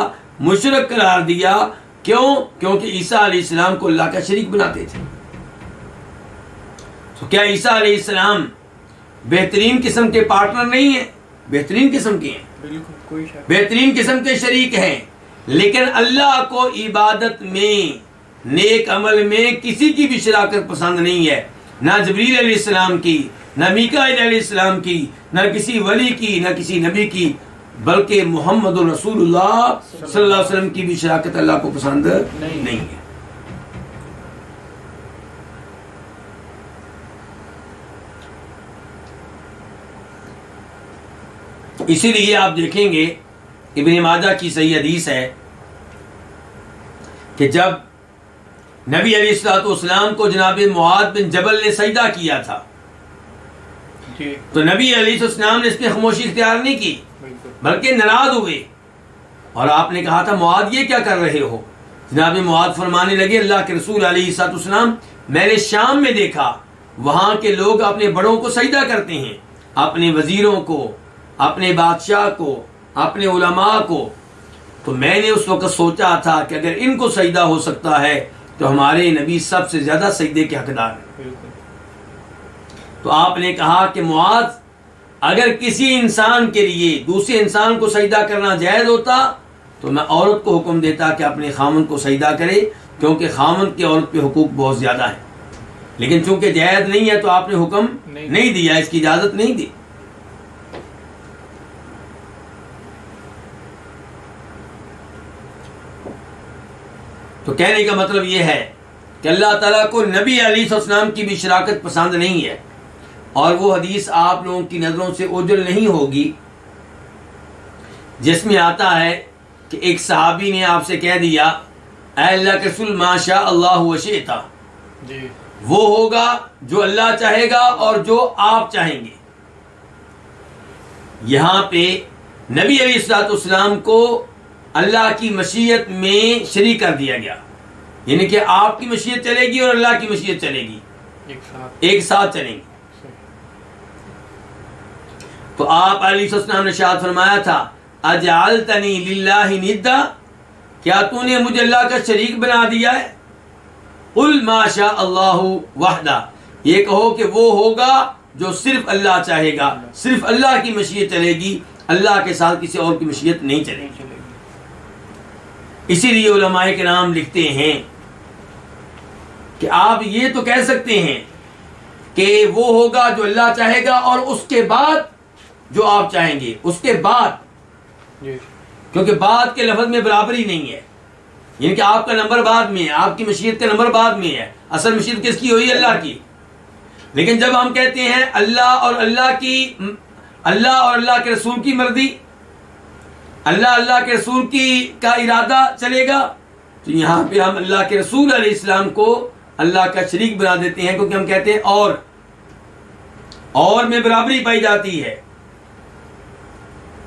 مشرک قرار دیا. کیوں؟ کیونکہ عیسیٰ علیہ السلام کو اللہ کا شریک بناتے تھے. تو کیا عیسیٰ علیہ السلام بہترین قسم کے پارٹنر نہیں ہیں؟ بہترین قسم کے ہیں، بہترین قسم کے شریک ہیں، لیکن اللہ کو عبادت میں، نیک عمل میں کسی کی بھی شراکت پسند نہیں ہے، نہ جبریل علیہ السلام کی، نہ میکائیل علیہ السلام کی، نہ کسی ولی کی، نہ کسی نبی کی، بلکہ محمد رسول اللہ صلی اللہ علیہ وسلم کی بھی شراکت اللہ کو پسند نہیں ہے. اسی لیے آپ دیکھیں گے ابن ماجہ کی صحیح حدیث ہے کہ جب نبی علیہ الصلوۃ والسلام کو جناب معاذ بن جبل نے سجدہ کیا تھا تو نبی علیہ السلام نے اس پہ خاموشی اختیار نہیں کی بلکہ ناراض ہوئے اور آپ نے کہا تھا معاذ یہ کیا کر رہے ہو؟ جناب معاذ فرمانے لگے اللہ کے رسول علیہ السلام میں نے شام میں دیکھا وہاں کے لوگ اپنے بڑوں کو سجدہ کرتے ہیں، اپنے وزیروں کو، اپنے بادشاہ کو، اپنے علماء کو، تو میں نے اس وقت سوچا تھا کہ اگر ان کو سجدہ ہو سکتا ہے تو ہمارے نبی سب سے زیادہ سجدے کے حقدار ہیں. تو آپ نے کہا کہ معاذ اگر کسی انسان کے لیے دوسرے انسان کو سجدہ کرنا جائز ہوتا تو میں عورت کو حکم دیتا کہ اپنے خامن کو سجدہ کرے، کیونکہ خامن کے عورت پہ حقوق بہت زیادہ ہیں، لیکن چونکہ جائز نہیں ہے تو آپ نے حکم نہیں دیا، اس کی اجازت نہیں دی۔ تو کہنے کا مطلب یہ ہے کہ اللہ تعالیٰ کو نبی علیہ السلام کی بھی شراکت پسند نہیں ہے، اور وہ حدیث آپ لوگوں کی نظروں سے اوجھل نہیں ہوگی جس میں آتا ہے کہ ایک صحابی نے آپ سے کہہ دیا اے اللہ کے رسول ما شاء اللہ وشئت، وہ ہوگا جو اللہ چاہے گا اور جو آپ چاہیں گے۔ یہاں پہ نبی علیہ السلام کو اللہ کی مشیت میں شریک کر دیا گیا، یعنی کہ آپ کی مشیت چلے گی اور اللہ کی مشیت چلے گی، ایک ساتھ چلیں گی۔ تو آپ علیہ السلام نے ارشاد فرمایا تھا اجعلتنی للہ ندا، کیا تو نے مجھے اللہ کا شریک بنا دیا ہے؟ قل ما شاء اللہ وحدہ، یہ کہو کہ وہ ہوگا جو صرف اللہ چاہے گا، صرف اللہ کی مشیت چلے گی، اللہ کے ساتھ کسی اور کی مشیت نہیں چلے گی۔ اسی لیے علماء کرام لکھتے ہیں کہ آپ یہ تو کہہ سکتے ہیں کہ وہ ہوگا جو اللہ چاہے گا اور اس کے بعد جو آپ چاہیں گے، اس کے بعد، کیونکہ بعد کے لفظ میں برابری نہیں ہے، یعنی کہ آپ کا نمبر بعد میں ہے، آپ کی مشیت کا نمبر بعد میں ہے، اصل مشیت کس کی ہوئی؟ اللہ کی۔ لیکن جب ہم کہتے ہیں اللہ اور اللہ کے رسول کی مرضی، اللہ کے رسول کا ارادہ چلے گا، تو یہاں پہ ہم اللہ کے رسول علیہ السلام کو اللہ کا شریک بنا دیتے ہیں، کیونکہ ہم کہتے ہیں اور میں برابری پائی جاتی ہے۔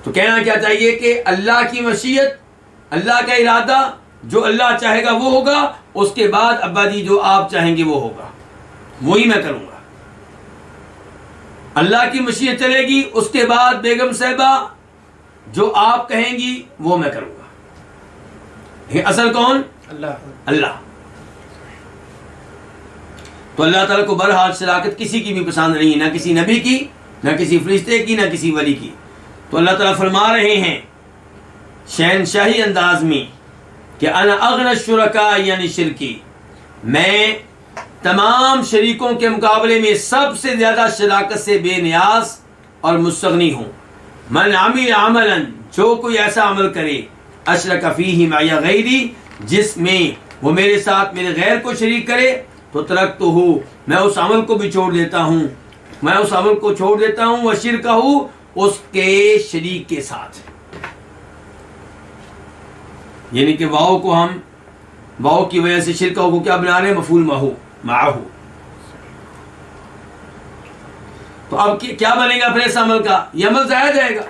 تو کہنا کیا چاہیے کہ اللہ کی مشیت، اللہ کا ارادہ، جو اللہ چاہے گا وہ ہوگا، اس کے بعد ابا جی جو آپ چاہیں گے وہ ہوگا، وہی میں کروں گا۔ اللہ کی مشیت چلے گی، اس کے بعد بیگم صاحبہ جو آپ کہیں گی وہ میں کروں گا، لیکن اصل کون؟ اللہ۔ تو اللہ تعالیٰ کو بہرحال شراکت کسی کی بھی پسند نہیں ہے، نہ کسی نبی کی، نہ کسی فرشتے کی، نہ کسی ولی کی۔ تو اللہ تعالیٰ فرما رہے ہیں شہنشاہی انداز میں کہ انا اغنى الشرکاء یعنی شرکی، میں تمام شریکوں کے مقابلے میں سب سے زیادہ شراکت سے بے نیاز اور مستغنی ہوں۔ من عمل عملا، جو کوئی ایسا عمل کرے اشرک فیہ معی غیری، جس میں وہ میرے ساتھ میرے غیر کو شریک کرے، تو ترکتہ، میں اس عمل کو بھی چھوڑ دیتا ہوں، میں اس عمل کو چھوڑ دیتا ہوں، وشرکہ، اس کے شریک کے ساتھ۔ یعنی کہ واؤ کو ہم واؤ کی وجہ سے شرکہ کو کیا بنا رہے ہیں؟ مفعول معہ۔ تو اب کیا بنے گا پھر اس عمل کا؟ یہ عمل ضائع جائے گا،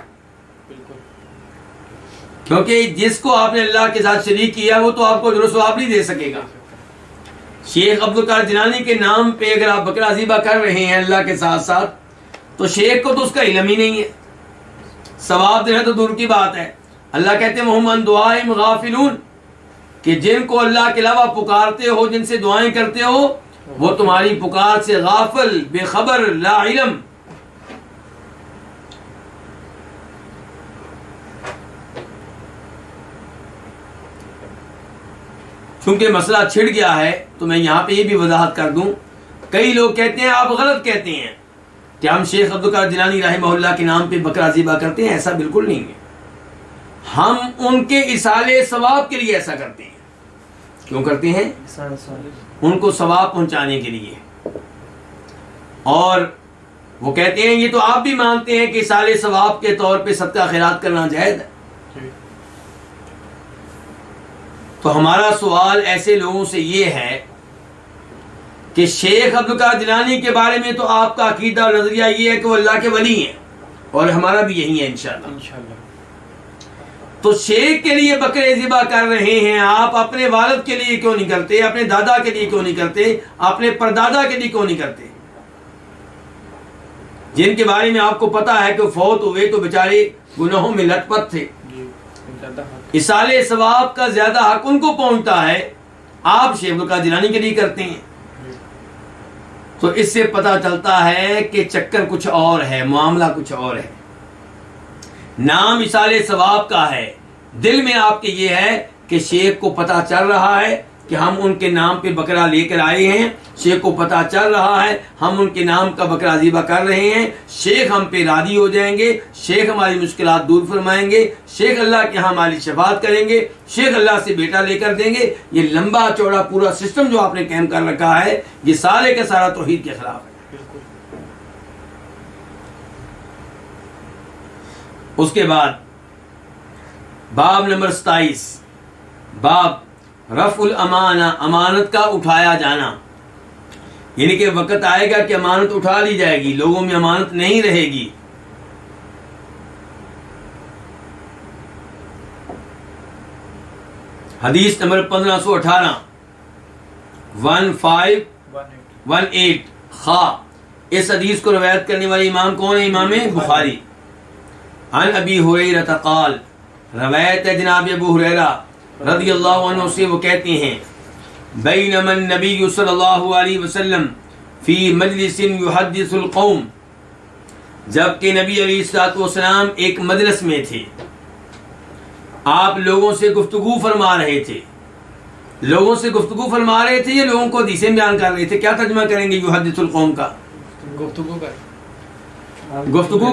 کیونکہ جس کو آپ نے اللہ کے ساتھ شریک کیا وہ تو آپ کو درست ثواب نہیں دے سکے گا۔ شیخ عبدالقادر جیلانی کے نام پہ اگر آپ بکرا ذبح کر رہے ہیں اللہ کے ساتھ ساتھ، تو شیخ کو تو اس کا علم ہی نہیں ہے، ثواب دینا تو دور کی بات ہے۔ اللہ کہتے ہیں وَهُمْ عَنْ دُعَائِهِمْ غَافِلُونَ، کہ جن کو اللہ کے علاوہ پکارتے ہو، جن سے دعائیں کرتے ہو، وہ تمہاری پکار سے غافل، بے خبر، لا علم۔ چونکہ مسئلہ چھڑ گیا ہے تو میں یہاں پہ یہ بھی وضاحت کر دوں، کئی لوگ کہتے ہیں، آپ غلط کہتے ہیں کہ ہم شیخ عبدالقادر جیلانی رحمہ اللہ کے نام پہ بکرا ذبح کرتے ہیں، ایسا بالکل نہیں ہے۔ ہم ان کے ایصال ثواب کے لیے ایسا کرتے ہیں۔ کیوں کرتے ہیں؟ ان کو ثواب پہنچانے کے لیے۔ اور وہ کہتے ہیں، یہ تو آپ بھی مانتے ہیں کہ ایصال ثواب کے طور پہ صدقہ خیرات کرنا جائز ہے۔ تو ہمارا سوال ایسے لوگوں سے یہ ہے کہ شیخ عبدالقادر جیلانی کے بارے میں تو آپ کا عقیدہ اور نظریہ یہ ہے کہ وہ اللہ کے ولی ہیں، اور ہمارا بھی یہی ہے انشاءاللہ۔ تو شیخ کے لیے بکرے ذبح کر رہے ہیں، آپ اپنے والد کے لیے کیوں نہیں کرتے؟ اپنے دادا کے لیے کیوں نہیں کرتے؟ اپنے پردادا کے لیے کیوں نہیں کرتے؟ جن کے بارے میں آپ کو پتا ہے کہ فوت ہوئے تو بیچارے گناہوں میں لٹ پٹ تھے، ایصال ثواب کا زیادہ حق ان کو پہنچتا ہے، آپ شیخ عبدالقادر جیلانی کے لیے کرتے ہیں۔ تو اس سے پتہ چلتا ہے کہ چکر کچھ اور ہے، معاملہ کچھ اور ہے۔ نام ایصال ثواب کا ہے، دل میں آپ کے یہ ہے کہ شیخ کو پتہ چل رہا ہے کہ ہم ان کے نام پہ بکرا لے کر آئے ہیں، شیخ کو پتہ چل رہا ہے ہم ان کے نام کا بکرا ذبح کر رہے ہیں، شیخ ہم پہ راضی ہو جائیں گے، شیخ ہماری مشکلات دور فرمائیں گے، شیخ اللہ کے ہاں ہماری شفاعت کریں گے، شیخ اللہ سے بیٹا لے کر دیں گے. یہ لمبا چوڑا پورا سسٹم جو آپ نے قائم کر رکھا ہے یہ سارے کا سارا توحید کے خلاف ہے. اس کے بعد باب نمبر 27، باب رفع الامانہ، امانت کا اٹھایا جانا. یعنی کہ وقت آئے گا کہ امانت اٹھا لی جائے گی، لوگوں میں امانت نہیں رہے گی. حدیث نمبر 1518 1518 خا. اس حدیث کو روایت کرنے والے امام کون ہے؟ امام بخاری. عن ابی ہریرہ قال، روایت ہے جناب ابو ہریرہ رضی اللہ عنہ سے، وہ کہتے ہیں بینما النبی صلی اللہ علیہ وسلم فی مجلس یحدث القوم، جبکہ نبی علیہ الصلوۃ والسلام ایک مجلس میں تھے، آپ لوگوں سے گفتگو فرما رہے تھے. لوگوں سے گفتگو فرما رہے تھے یا لوگوں کو حدیثیں بیان کر رہے تھے؟ کیا ترجمہ کریں گے یحدث القوم کا؟ گفتگو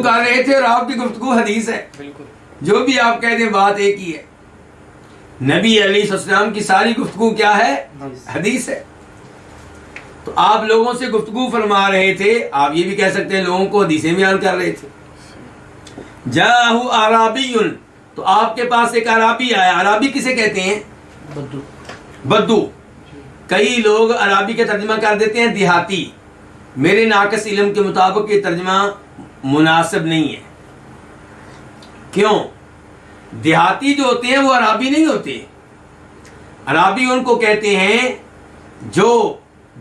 کر رہے تھے، اور آپ کی گفتگو حدیث ہے. جو بھی آپ کہہ دیں بات ایک ہی ہے. نبی علیہ السلام کی ساری گفتگو کیا ہے؟ حدیث ہے. تو آپ لوگوں سے گفتگو فرما رہے تھے، آپ یہ بھی کہہ سکتے ہیں لوگوں کو حدیثیں بیان کر رہے تھے. جاءہ اعرابی، تو آپ کے پاس ایک عرابی آیا. عرابی کسے کہتے ہیں؟ بدو. کئی لوگ عرابی کا ترجمہ کر دیتے ہیں دیہاتی. میرے ناقص علم کے مطابق یہ ترجمہ مناسب نہیں ہے. کیوں؟ دیہاتی جو ہوتے ہیں وہ عرابی نہیں ہوتے. عرابی ان کو کہتے ہیں جو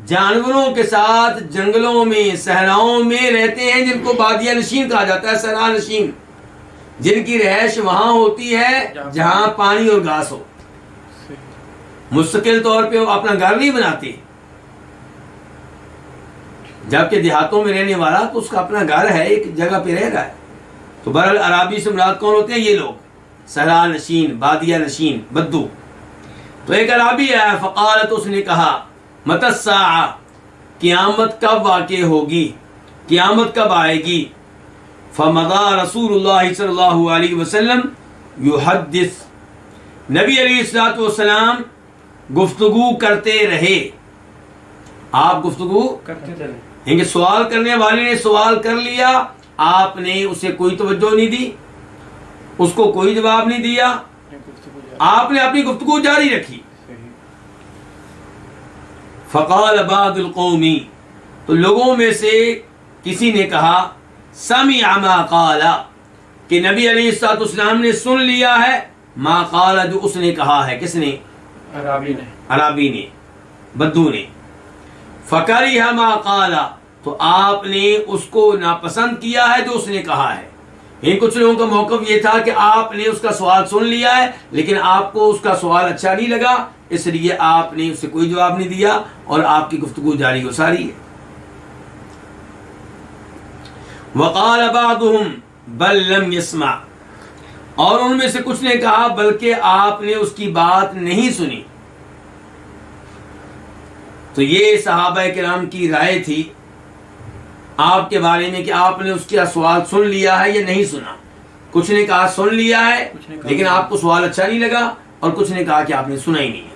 جانوروں کے ساتھ جنگلوں میں صحراؤں میں رہتے ہیں، جن کو بادیہ نشین کہا جاتا ہے، صحرا نشین، جن کی رہائش وہاں ہوتی ہے جہاں پانی اور گھاس ہو. مستقل طور پہ وہ اپنا گھر نہیں بناتے. جبکہ دیہاتوں میں رہنے والا تو اس کا اپنا گھر ہے، ایک جگہ پہ رہ رہا ہے. تو بہرحال عرابی سے مراد کون ہوتے ہیں؟ یہ لوگ صحرا نشین، بادیہ نشین، بدو. تو ایک عرابی آیا، فقالت، اس نے کہا، متی الساعہ، قیامت کب واقع ہوگی، قیامت کب آئے گی. فمضى رسول اللہ صلی اللہ علیہ وسلم یحدث، نبی علیہ الصلوۃ والسلام گفتگو کرتے رہے. آپ گفتگو کرتے رہے، یعنی سوال کرنے والے نے سوال کر لیا، آپ نے اسے کوئی توجہ نہیں دی، اس کو کوئی جواب نہیں دیا، آپ نے اپنی گفتگو جاری رکھی. فقال بعض القوم، تو لوگوں میں سے کسی نے کہا، سمع ما قال، کہ نبی علیہ الصلوۃ والسلام نے سن لیا ہے، ما قال، جو اس نے کہا ہے. کس نے؟ عرابی نے، بدو نے. فکرہ ما قال، تو آپ نے اس کو ناپسند کیا ہے جو اس نے کہا ہے. ان کچھ لوگوں کا موقف یہ تھا کہ آپ نے اس کا سوال سن لیا ہے لیکن آپ کو اس کا سوال اچھا نہیں لگا، اس لیے آپ نے اسے کوئی جواب نہیں دیا اور آپ کی گفتگو جاری و ساری ہے. وقال بعضهم بل لم يسمع، اور ان میں سے کچھ نے کہا بلکہ آپ نے اس کی بات نہیں سنی. تو یہ صحابہ کرام کی رائے تھی آپ کے بارے میں کہ آپ نے اس کا سوال سن لیا ہے یا نہیں سنا. کچھ نے کہا سن لیا ہے لیکن آپ کو سوال اچھا نہیں لگا، اور کچھ نے کہا کہ آپ نے سنا ہی نہیں ہے.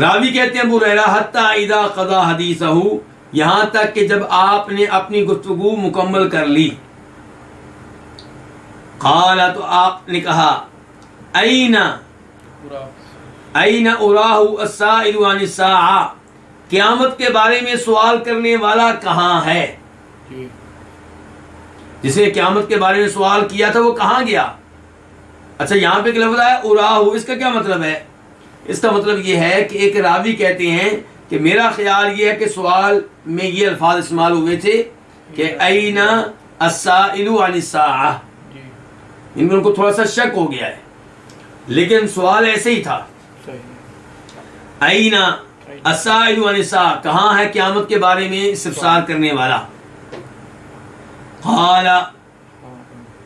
راوی کہتے ہیں ابو ہریرہ، حتی اذا قضا حدیثہ، یہاں تک کہ جب آپ نے اپنی گفتگو مکمل کر لی. قال، تو آپ نے کہا، این اراہ السائل عن الساعہ، قیامت کے بارے میں سوال کرنے والا کہاں ہے؟ جس نے قیامت کے بارے میں سوال کیا تھا وہ کہاں گیا؟ اچھا، یہاں پہ ایک لفظ ہے اراہ، اس کا کیا مطلب ہے؟ اس کا مطلب یہ ہے کہ ایک راوی کہتے ہیں کہ میرا خیال یہ ہے کہ سوال میں یہ الفاظ استعمال ہوئے تھے کہ این السائل عن الساعہ، ان میں ان کو تھوڑا سا شک ہو گیا ہے لیکن سوال ایسے ہی تھا. این السائل عن الساعہ، کہاں ہے قیامت کے بارے میں استفسار کرنے والا. قال،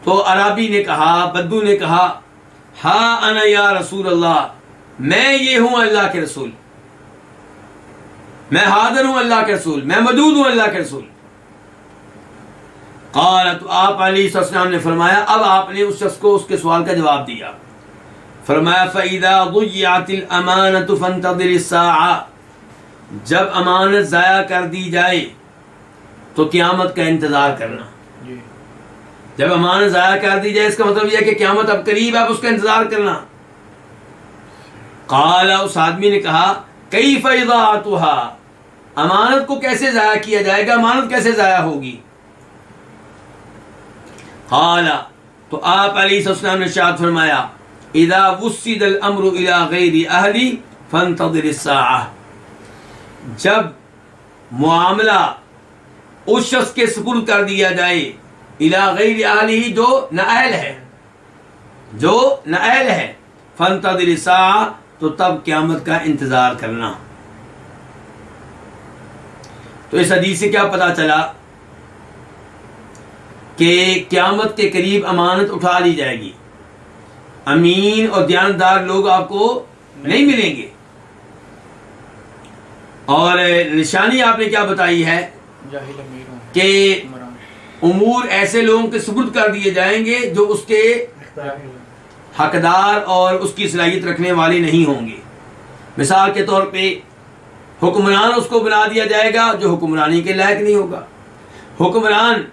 تو عرابی نے کہا، بدو نے کہا، ہاں انا یا رسول اللہ، میں یہ ہوں اللہ کے رسول، میں حاضر ہوں اللہ کے رسول، میں موجود ہوں اللہ کے رسول۔ قال، تو آپ علیہ السلام نے فرمایا، اب آپ نے اس شخص کو اس کے سوال کا جواب دیا۔ فرمایا فَإِذَا ضُيِّعَتِ الْأَمَانَةُ فَانْتَظِرِ السَّاعَةَ، جب امانت ضائع کر دی جائے تو قیامت کا انتظار کرنا۔ جب امانت ضائع کر دی جائے اس کا مطلب یہ ہے کہ قیامت اب قریب ہے، اب اس کا انتظار کرنا۔ قال، اس آدمی نے کہا کیف اضاعتها، امانت کو کیسے ضائع کیا جائے گا، امانت کیسے ضائع ہوگی؟ قال، تو آپ علیہ السلام نے ارشاد فرمایا اذا وسد الامر الى غیر اہلی فانتظر الساعہ، جب معاملہ اس شخص کے سپرد کر دیا جائے الى غیر اہلی، جو نااہل ہے، جو نااہل ہے، فانتظر الساعہ، تو تب قیامت کا انتظار کرنا۔ تو اس حدیث سے کیا پتہ چلا کہ قیامت کے قریب امانت اٹھا لی جائے گی، امین اور دیانتدار لوگ آپ کو نہیں ملیں گے۔ اور نشانی آپ نے کیا بتائی ہے کہ امور ایسے لوگوں کے سپرد کر دیے جائیں گے جو اس کے حقدار اور اس کی صلاحیت رکھنے والے نہیں ہوں گے۔ مثال کے طور پہ حکمران اس کو بنا دیا جائے گا جو حکمرانی کے لائق نہیں ہوگا، حکمران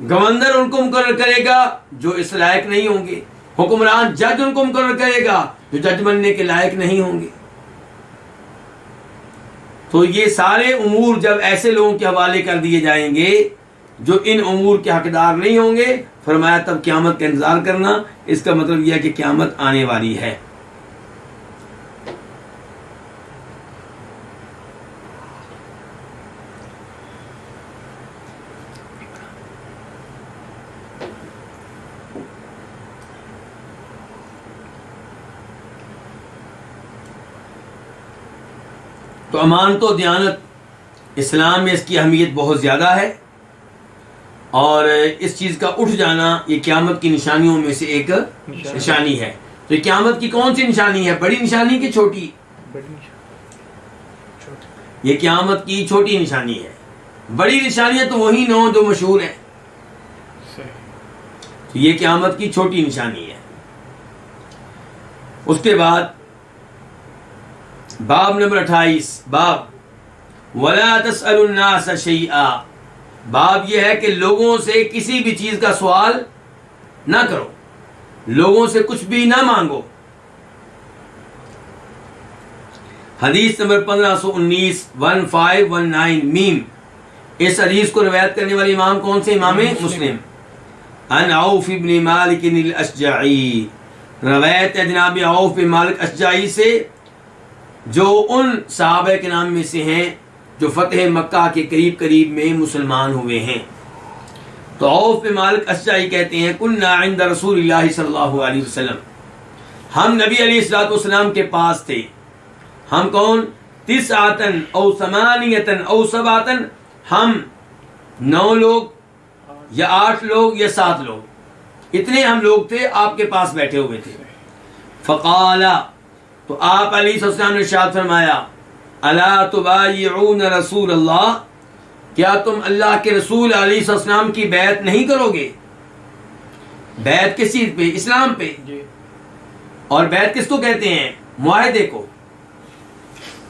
گورنر ان کو مقرر کرے گا جو اس لائق نہیں ہوں گے، حکمران جج ان کو مقرر کرے گا جو جج بننے کے لائق نہیں ہوں گے۔ تو یہ سارے امور جب ایسے لوگوں کے حوالے کر دیے جائیں گے جو ان امور کے حقدار نہیں ہوں گے، فرمایا تب قیامت کا انتظار کرنا۔ اس کا مطلب یہ ہے کہ قیامت آنے والی ہے۔ تو امانت و دیانت اسلام میں اس کی اہمیت بہت زیادہ ہے، اور اس چیز کا اٹھ جانا یہ قیامت کی نشانیوں میں سے ایک نشانی ہے۔ تو یہ قیامت کی کون سی نشانی ہے، بڑی نشانی کہ چھوٹی؟ یہ قیامت کی چھوٹی نشانی ہے۔ بڑی نشانیاں تو وہی 9 جو مشہور ہیں، تو یہ قیامت کی چھوٹی نشانی ہے۔ اس کے بعد باب نمبر 28، باب ولا تسأل الناس شیئا، باب یہ ہے کہ لوگوں سے کسی بھی چیز کا سوال نہ کرو، لوگوں سے کچھ بھی نہ مانگو۔ حدیث نمبر 1519 1519 میم۔ اس حدیث کو روایت کرنے والے امام کون سے؟ امام مسلم۔ عن عوف بن مالک الاشجعی، روایت ہے جناب عوف بن مالک اشجعی سے، جو ان صحابہ کے نام میں سے ہیں جو فتح مکہ کے قریب قریب میں مسلمان ہوئے ہیں۔ تو عوف بن مالک اشجعی کہتے ہیں کنا عند رسول اللہ صلی اللہ علیہ وسلم، ہم نبی علیہ الصلوۃ والسلام کے پاس تھے۔ ہم کون؟ 9 او 8 او 7، ہم 9 لوگ یا 8 لوگ یا 7 لوگ، اتنے ہم لوگ تھے، آپ کے پاس بیٹھے ہوئے تھے۔ فقال، تو آپ علیہ السلام نے ارشاد فرمایا الا تبایعون رسول اللہ، کیا تم اللہ کے رسول علیہ السلام کی بیعت نہیں کرو گے؟ بیعت کس چیز پہ؟ اسلام پہ۔ اور بیعت کس کو کہتے ہیں؟ معاہدے کو۔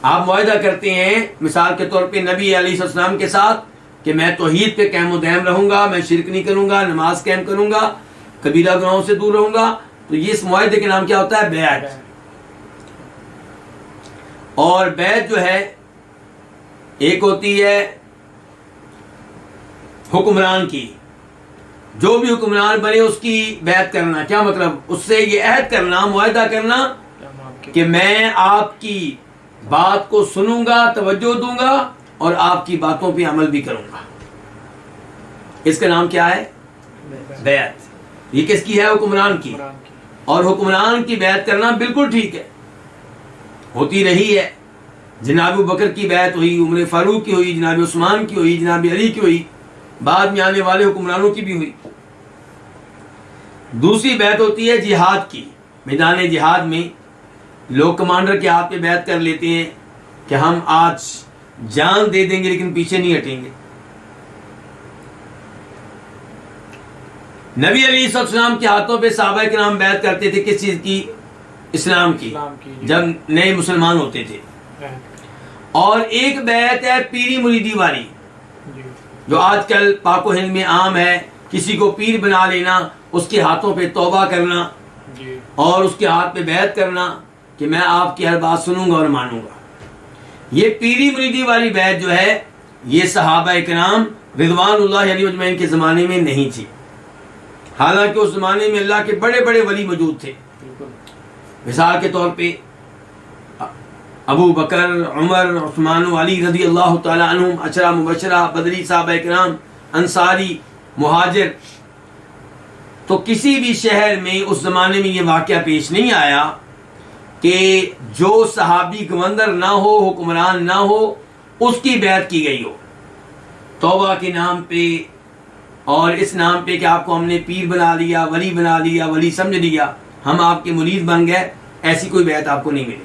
آپ معاہدہ کرتے ہیں مثال کے طور پہ نبی علیہ السلام کے ساتھ کہ میں توحید پہ قائم و دائم رہوں گا، میں شرک نہیں کروں گا، نماز قائم کروں گا، کبیرہ گناہوں سے دور رہوں گا، تو یہ اس معاہدے کے نام کیا ہوتا ہے؟ بیعت۔ اور بیعت جو ہے ایک ہوتی ہے حکمران کی، جو بھی حکمران بنے اس کی بیعت کرنا۔ کیا مطلب؟ اس سے یہ عہد کرنا، معاہدہ کرنا کہ میں آپ کی بات کو سنوں گا، توجہ دوں گا اور آپ کی باتوں پہ عمل بھی کروں گا۔ اس کا نام کیا ہے؟ بیعت۔ یہ کس کی ہے؟ حکمران کی۔ اور حکمران کی بیعت کرنا بالکل ٹھیک ہے، ہوتی رہی ہے۔ جناب ابوبکر کی بیعت ہوئی، عمر فاروق کی ہوئی، جناب عثمان کی ہوئی، جناب علی کی ہوئی، بعد میں آنے والے حکمرانوں کی بھی ہوئی۔ دوسری بیعت ہوتی ہے جہاد کی، میدان جہاد میں لوگ کمانڈر کے ہاتھ پہ بیعت کر لیتے ہیں کہ ہم آج جان دے دیں گے لیکن پیچھے نہیں ہٹیں گے. نبی علیہ السلام کے ہاتھوں پہ صحابہ کرام بیعت کرتے تھے. کس چیز کی؟ اسلام کی، جب نئے مسلمان ہوتے تھے. اور ایک بیعت ہے پیری مریدی والی جو آج کل پاک و ہند میں عام ہے. کسی کو پیر بنا لینا، اس کے ہاتھوں پہ توبہ کرنا اور اس کے ہاتھ پہ بیعت کرنا کہ میں آپ کی ہر بات سنوں گا اور مانوں گا. یہ پیری مریدی والی بیعت جو ہے یہ صحابہ کرام رضوان اللہ علیہ اجمعین کے زمانے میں نہیں تھی. حالانکہ اس زمانے میں اللہ کے بڑے بڑے ولی موجود تھے. مثال کے طور پہ ابو بکر، عمر، عثمان و علی رضی اللہ تعالی عنہم، عشرہ مبشرہ، بدری صحابہ کرام، انصاری، مہاجر. تو کسی بھی شہر میں اس زمانے میں یہ واقعہ پیش نہیں آیا کہ جو صحابی گورنر نہ ہو، حکمران نہ ہو، اس کی بیعت کی گئی ہو توبہ کے نام پہ اور اس نام پہ کہ آپ کو ہم نے پیر بنا لیا، ولی بنا لیا، ولی سمجھ لیا، ہم آپ کے مرید بن گئے. ایسی کوئی بیعت آپ کو نہیں ملے گی.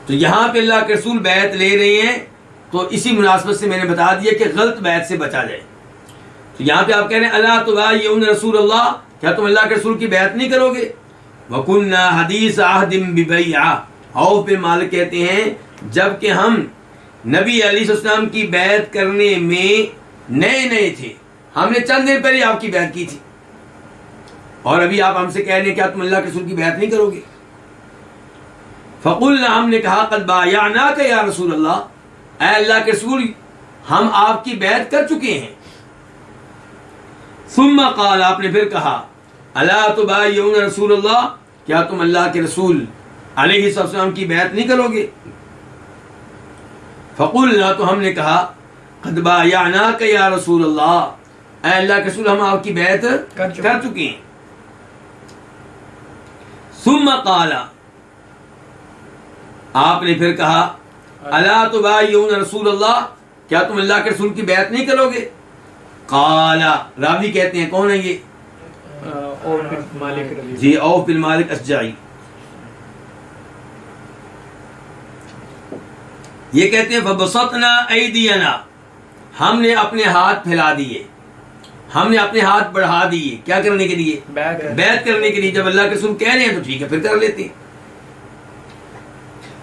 تو یہاں پہ اللہ کے رسول بیعت لے رہے ہیں تو اسی مناسبت سے میں نے بتا دیا کہ غلط بیعت سے بچا جائے. تو یہاں پہ آپ کہہ رہے ہیں الا تبایعون رسول اللہ، کیا تم اللہ کے رسول کی بیعت نہیں کرو گے؟ وَكُنَّا حَدِيثَ عَهْدٍ بِبَيْعَةٍ. عوف بن مالک کہتے ہیں جب کہ ہم نبی علیہ السلام کی بیعت کرنے میں نئے تھے، ہم نے چند دن پہلے آپ کی بیعت کی تھی اور ابھی آپ ہم سے کہہ رہے ہیں کیا تم اللہ کے رسول کی بیعت نہیں کرو گے؟ فقلنا، ہم نے کہا قد بایعناک یا رسول اللہ، اے اللہ کے رسول ہم آپ کی بیعت کر چکے ہیں. ثم قال، آپ نے پھر کہا الا تبایعون رسول اللہ، کیا تم اللہ کے رسول علیہ السلام کی بیعت نہیں کرو گے؟ فقلنا، تو ہم نے کہا قد بایعناک یا رسول اللہ، اے اللہ کے رسول ہم آپ کی بیعت کر چکے ہیں. ثم قال، آپ نے پھر کہا الا تبایعون رسول اللہ، کیا تم اللہ کے رسول کی بیعت نہیں کرو گے؟ قال، راوی کہتے ہیں کون ہے یہ؟ جی عوف بن مالک اشجعی. یہ کہتے ہیں فبسطنا ایدینا، ہم نے اپنے ہاتھ پھیلا دیے، ہم نے اپنے ہاتھ بڑھا دیے. کیا کرنے کے لیے؟ بیعت کرنے کے لیے. جب اللہ کے رسول کہہ رہے ہیں تو ٹھیک ہے پھر کر لیتے ہیں.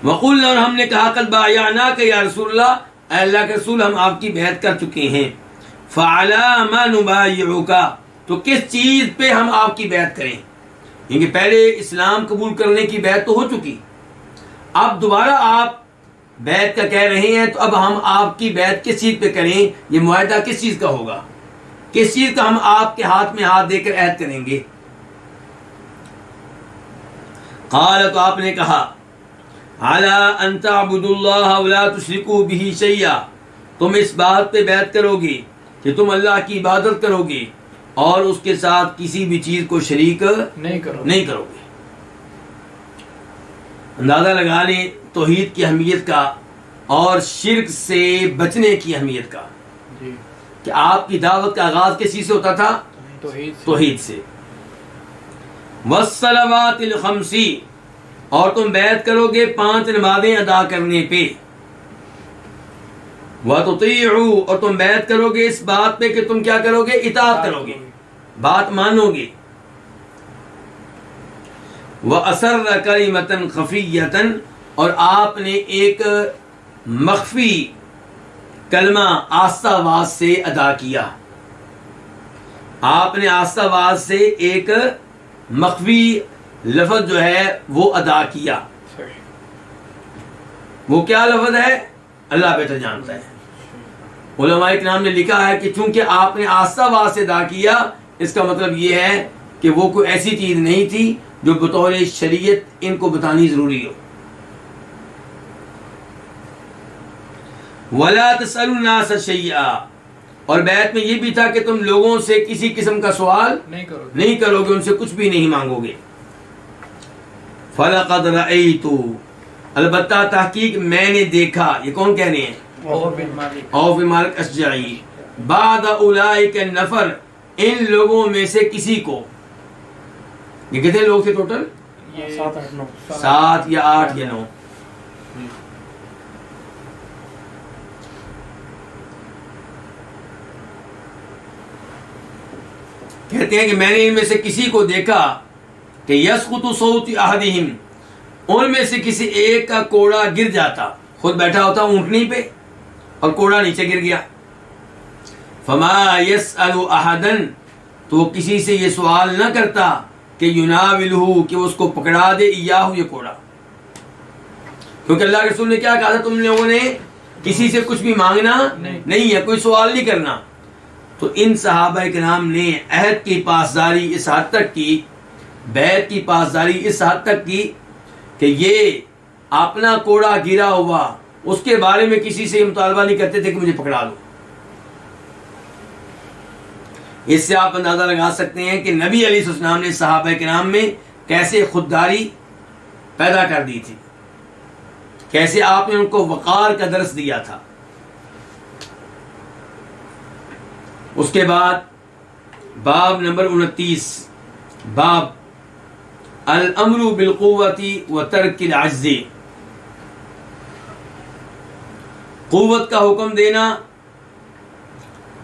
وقلنا، اور ہم نے کہا قد بایعناک یا رسول اللہ، اے اللہ کے رسول ہم آپ کی بیعت کر چکے ہیں. فعلی ما نبایعک، تو کس چیز پہ ہم آپ کی بیعت کریں؟ کیونکہ پہلے اسلام قبول کرنے کی بیعت تو ہو چکی، اب دوبارہ آپ بیعت کا کہہ رہے ہیں تو اب ہم آپ کی بیعت کس چیز پہ کریں؟ یہ معاہدہ کس چیز کا ہوگا؟ کس چیز کا ہم آپ کے ہاتھ میں ہاتھ دے کر عہد کریں گے؟ قال، تو آپ نے کہا علی ان تعبدوا اللہ ولا تشرکوا بہ شیئا، تم اس بات پہ بیعت کرو گے کہ تم اللہ کی عبادت کرو گے اور اس کے ساتھ کسی بھی چیز کو شریک نہیں کرو گے. اندازہ لگا لیں توحید کی اہمیت کا اور شرک سے بچنے کی اہمیت کا کہ آپ کی دعوت کا آغاز کس چیز سے ہوتا تھا؟ توحید سے. والصلوات الخمس، اور تم بیعت کرو گے 5 نمازیں ادا کرنے پہ. وَتُطِيعُوا، اور تم بیعت کرو گے اس بات پہ کہ تم کیا کرو گے؟ اطاعت کرو گے، بات مانو گے. وَأَسَرَّ كَلِمَةً خَفِيَّةً، اور آپ نے ایک مخفی کلمہ آستہ آواز سے ادا کیا. آپ نے آستہ آواز سے ایک مخفی لفظ جو ہے وہ ادا کیا. وہ کیا لفظ ہے؟ اللہ بہتر جانتا ہے. علماء کرام نے لکھا ہے کہ چونکہ آپ نے آستہ آواز سے ادا کیا، اس کا مطلب یہ ہے کہ وہ کوئی ایسی چیز نہیں تھی جو بطور شریعت ان کو بتانی ضروری ہو. وَلَا تَسْأَلُوا النَّاسَ شَيْئًا، اور بیعت میں یہ بھی تھا کہ تم لوگوں سے کسی قسم کا سوال نہیں کرو گے، ان سے کچھ بھی نہیں مانگو گے. فَلَقَدْ رَأَيْتُ، البتہ تحقیق میں نے دیکھا. یہ کون کہہ رہے ہیں؟ عوف بن مالک اشجعی. بعد اولئک النفر، ان لوگوں میں سے کسی کو. یہ کتنے لوگ تھے ٹوٹل؟ 7 یا 8 یا 9. کہتے ہیں کہ میں نے ان میں سے کسی کو دیکھا کہ یسقط صوت احدہم، ان میں سے کسی ایک کا کوڑا گر جاتا، خود بیٹھا ہوتا اونٹنی پہ اور کوڑا نیچے گر گیا. فما یسأل احدا، تو وہ کسی سے یہ سوال نہ کرتا کہ یناولہ، کہ وہ اس کو پکڑا دے، ایاہ، یہ کوڑا. کیونکہ اللہ کے رسول نے کیا کہا تھا، تم لوگوں نے کسی سے کچھ بھی مانگنا نہیں ہے، کوئی سوال نہیں کرنا. تو ان صحابہ کرام نے عہد کی پاسداری اس حد تک کی، بیعت کی پاسداری اس حد تک کی کہ یہ اپنا کوڑا گرا ہوا اس کے بارے میں کسی سے مطالبہ نہیں کرتے تھے کہ مجھے پکڑا دو. اس سے آپ اندازہ لگا سکتے ہیں کہ نبی علیہ السلام نے صحابہ کرام میں کیسے خودداری پیدا کر دی تھی، کیسے آپ نے ان کو وقار کا درس دیا تھا. اس کے بعد باب نمبر 29، باب الامر بالقوت و ترک العجز، قوت کا حکم دینا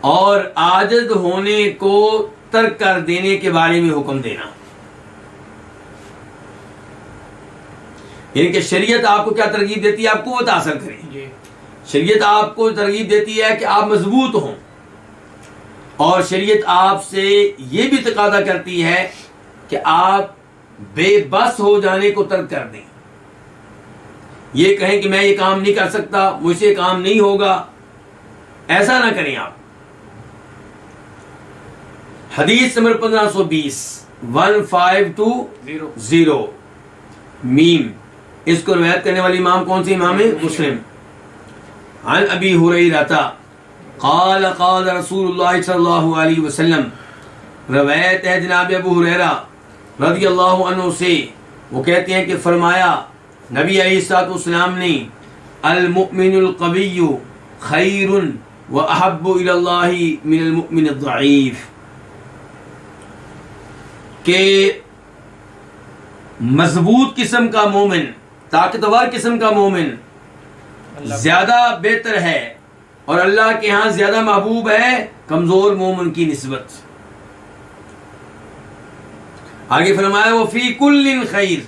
اور عاجز ہونے کو ترک کر دینے کے بارے میں حکم دینا. یعنی کہ شریعت آپ کو کیا ترغیب دیتی ہے؟ آپ قوت حاصل کریں. شریعت آپ کو ترغیب دیتی ہے کہ آپ مضبوط ہوں، اور شریعت آپ سے یہ بھی تقاضا کرتی ہے کہ آپ بے بس ہو جانے کو ترک کر دیں. یہ کہیں کہ میں یہ کام نہیں کر سکتا، مجھ سے کام نہیں ہوگا، ایسا نہ کریں آپ. حدیث نمبر 1520، 1520 میم، اس کو روایت کرنے والی امام کون سی امام ہے؟ مسلم. عن ابی ہریرہ قال قال رسول اللہ صلی اللہ علیہ وسلم، روایت ہے جناب ابو ہریرہ رضی اللہ عنہ سے، وہ کہتے ہیں کہ فرمایا نبی علیہ الصلوۃ والسلام نے، المؤمن القوی خیر واحب الی اللہ من المؤمن الضعیف، کہ مضبوط قسم کا مومن، طاقتور قسم کا مومن زیادہ بہتر ہے اور اللہ کے ہاں زیادہ محبوب ہے کمزور مومن کی نسبت. آگے فرمایا وہ فی کل خیر،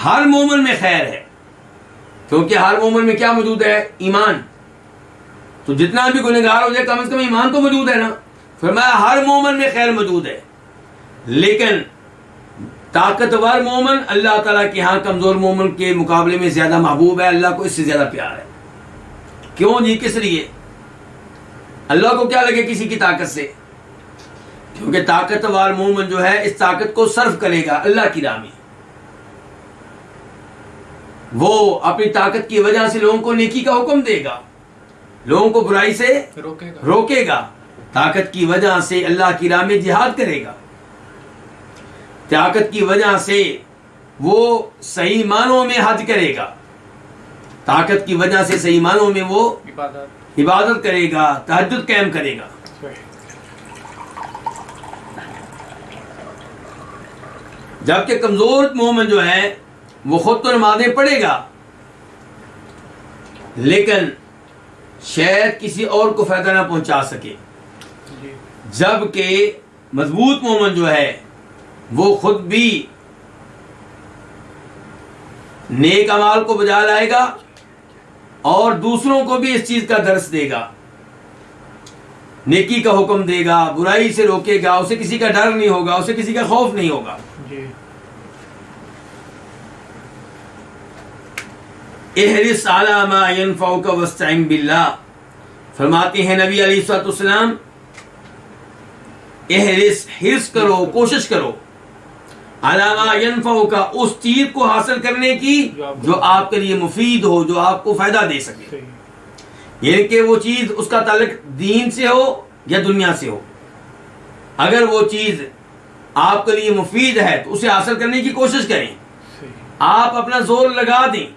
ہر مومن میں خیر ہے، کیونکہ ہر مومن میں کیا موجود ہے؟ ایمان. تو جتنا بھی گنہگار ہو جائے کم از کم ایمان تو موجود ہے نا. فرمایا ہر مومن میں خیر موجود ہے، لیکن طاقتور مومن اللہ تعالیٰ کے ہاں کمزور مومن کے مقابلے میں زیادہ محبوب ہے، اللہ کو اس سے زیادہ پیار ہے. کیوں جی؟ کس لیے؟ اللہ کو کیا لگے کسی کی طاقت سے؟ کیونکہ طاقتور مومن جو ہے اس طاقت کو صرف کرے گا اللہ کی راہ میں. وہ اپنی طاقت کی وجہ سے لوگوں کو نیکی کا حکم دے گا، لوگوں کو برائی سے روکے گا، طاقت کی وجہ سے اللہ کی راہ میں جہاد کرے گا، طاقت کی وجہ سے وہ صحیح معنوں میں حج کرے گا، طاقت کی وجہ سے صحیح معنوں میں وہ عبادت کرے گا، تہجد قائم کرے گا. جبکہ کمزور مومن جو ہے وہ خود تو نمازیں پڑھے گا، لیکن شاید کسی اور کو فائدہ نہ پہنچا سکے. جبکہ مضبوط مومن جو ہے وہ خود بھی نیک اعمال کو بجا لائے گا اور دوسروں کو بھی اس چیز کا درس دے گا، نیکی کا حکم دے گا، برائی سے روکے گا، اسے کسی کا ڈر نہیں ہوگا، اسے کسی کا خوف نہیں ہوگا. احرص علی ما ینفعک واستعن باللہ، فرماتے ہیں نبی علیہ الصلوۃ والسلام، احرص، حرص کرو، کوشش کرو، علی ما ینفعک، اس چیز کو حاصل کرنے کی جو آپ کے لیے مفید ہو، جو آپ کو فائدہ دے سکے. یعنی کہ وہ چیز اس کا تعلق دین سے ہو یا دنیا سے ہو، اگر وہ چیز آپ کے لیے مفید ہے تو اسے حاصل کرنے کی کوشش کریں. آپ اپنا زور لگا دیں،